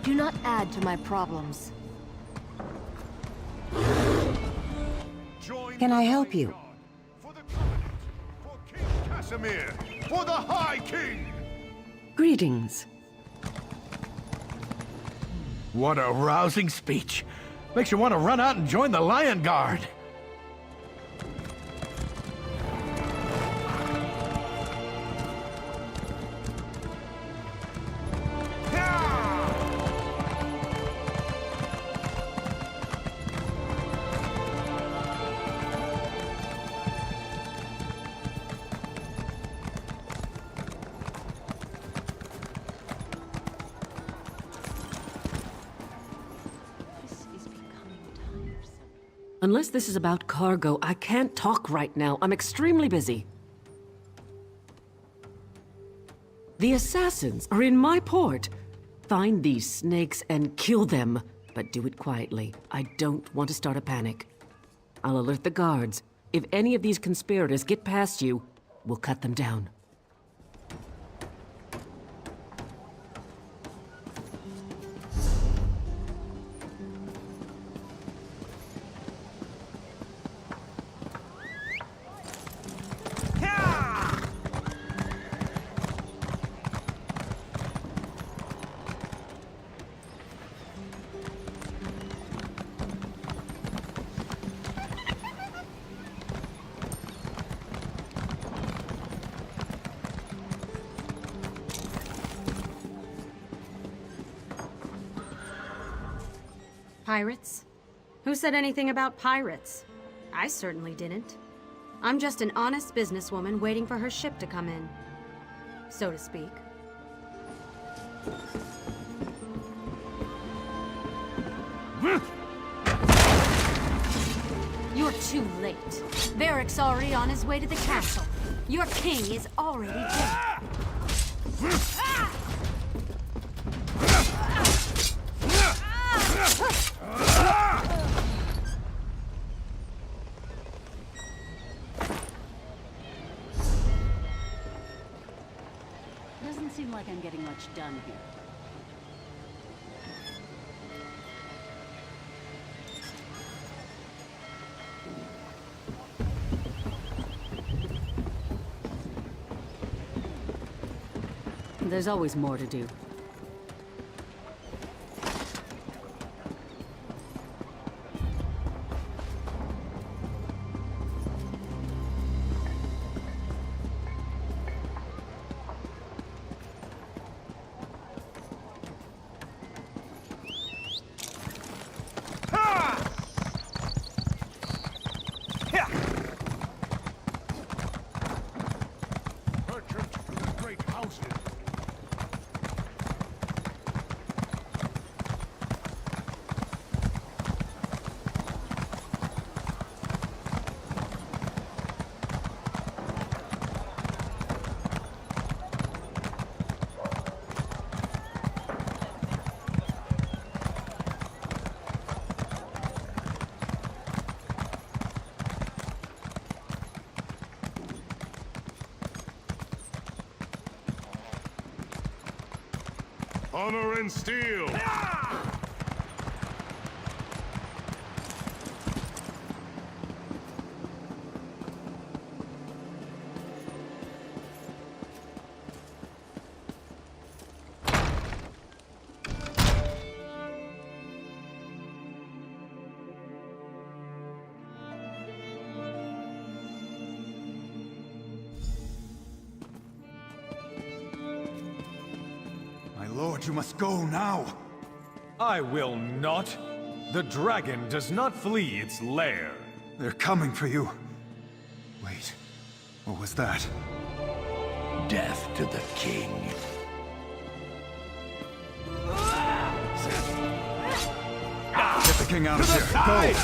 Do not add to my problems. Can I help you? Casimir, for the High King! Greetings. What a rousing speech. Makes you want to run out and join the Lion Guard. Unless this is about cargo, I can't talk right now. I'm extremely busy. The assassins are in my port. Find these snakes and kill them, but do it quietly. I don't want to start a panic. I'll alert the guards. If any of these conspirators get past you, we'll cut them down. Pirates? Who said anything about pirates? I certainly didn't. I'm just an honest businesswoman waiting for her ship to come in, so to speak. You're too late. Varric's already on his way to the castle. Your king is already dead. Doesn't seem like I'm getting much done here. There's always more to do. Honor and steel! Lord, you must go now. I will not. The dragon does not flee its lair. They're coming for you. Wait, what was that? Death to the king. Get the king out of here. Go!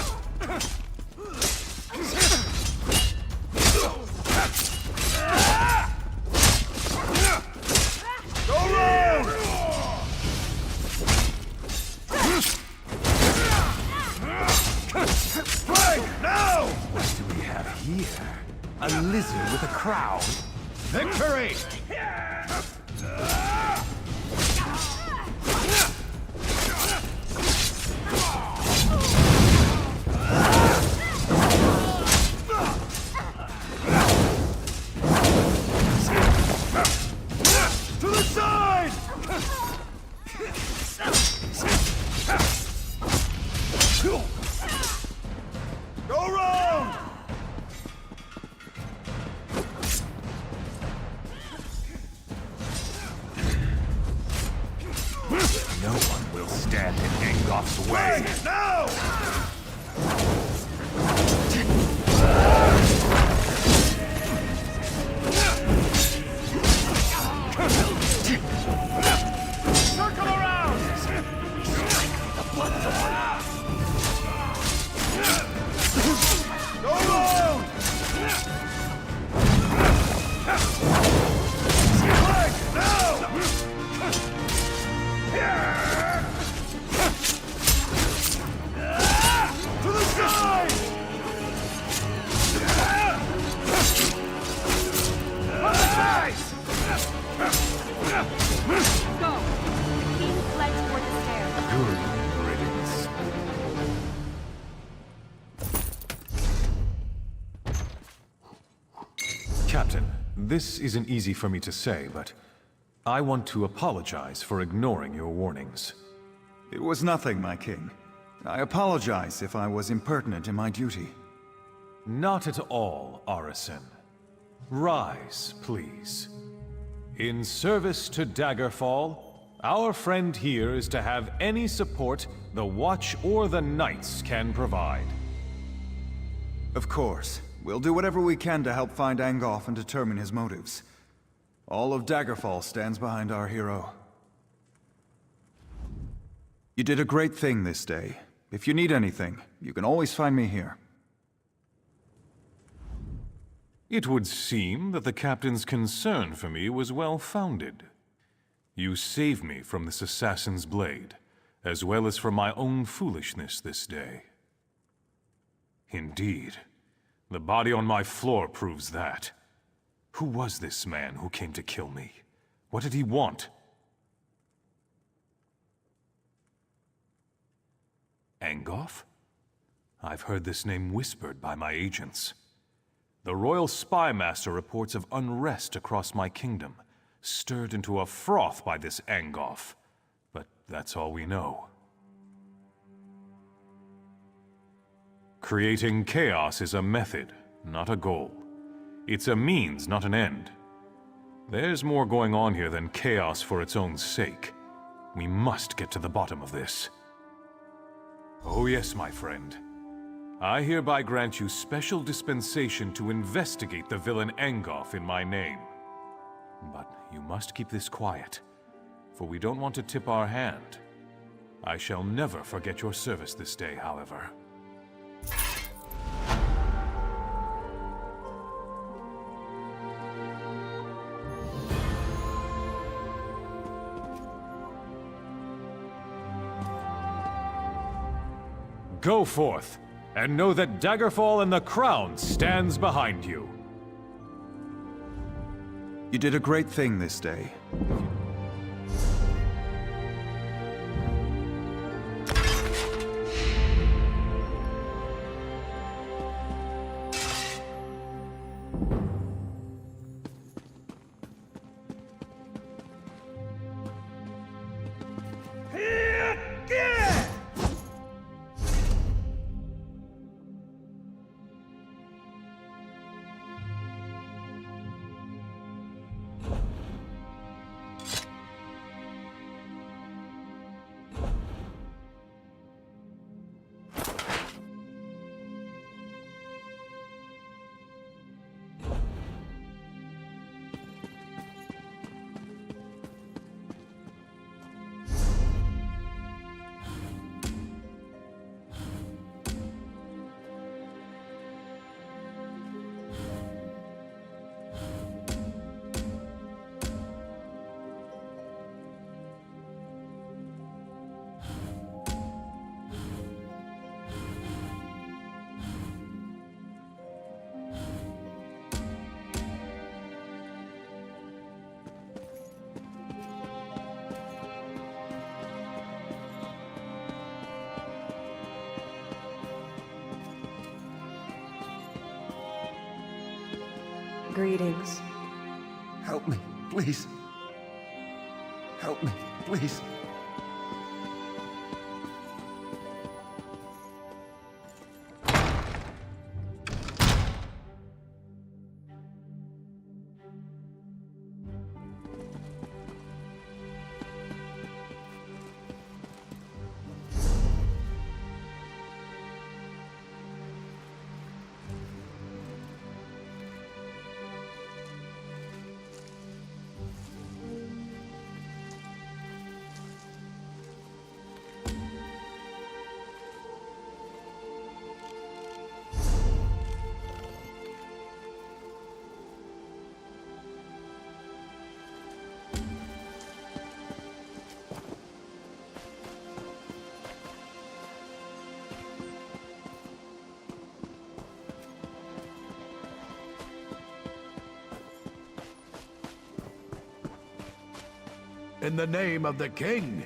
A lizard with a crown. Victory! To the side! Go round! No one will stand in Angolf's way. Now! Circle around! Strike the bloodthorn. Captain, this isn't easy for me to say, but I want to apologize for ignoring your warnings. It was nothing, my king. I apologize if I was impertinent in my duty. Not at all, Arisen. Rise, please. In service to Daggerfall, our friend here is to have any support the Watch or the Knights can provide. Of course. We'll do whatever we can to help find Angoff and determine his motives. All of Daggerfall stands behind our hero. You did a great thing this day. If you need anything, you can always find me here. It would seem that the Captain's concern for me was well-founded. You saved me from this assassin's blade, as well as from my own foolishness this day. Indeed. The body on my floor proves that. Who was this man who came to kill me? What did he want? Angoff? I've heard this name whispered by my agents. The Royal Spy Master reports of unrest across my kingdom, stirred into a froth by this Angoff. But that's all we know. Creating chaos is a method, not a goal. It's a means, not an end. There's more going on here than chaos for its own sake. We must get to the bottom of this. Oh yes, my friend. I hereby grant you special dispensation to investigate the villain Angoff in my name. But you must keep this quiet, for we don't want to tip our hand. I shall never forget your service this day, however. Go forth, and know that Daggerfall and the Crown stands behind you. You did a great thing this day. Greetings. Help me, please. Help me, please. In the name of the king,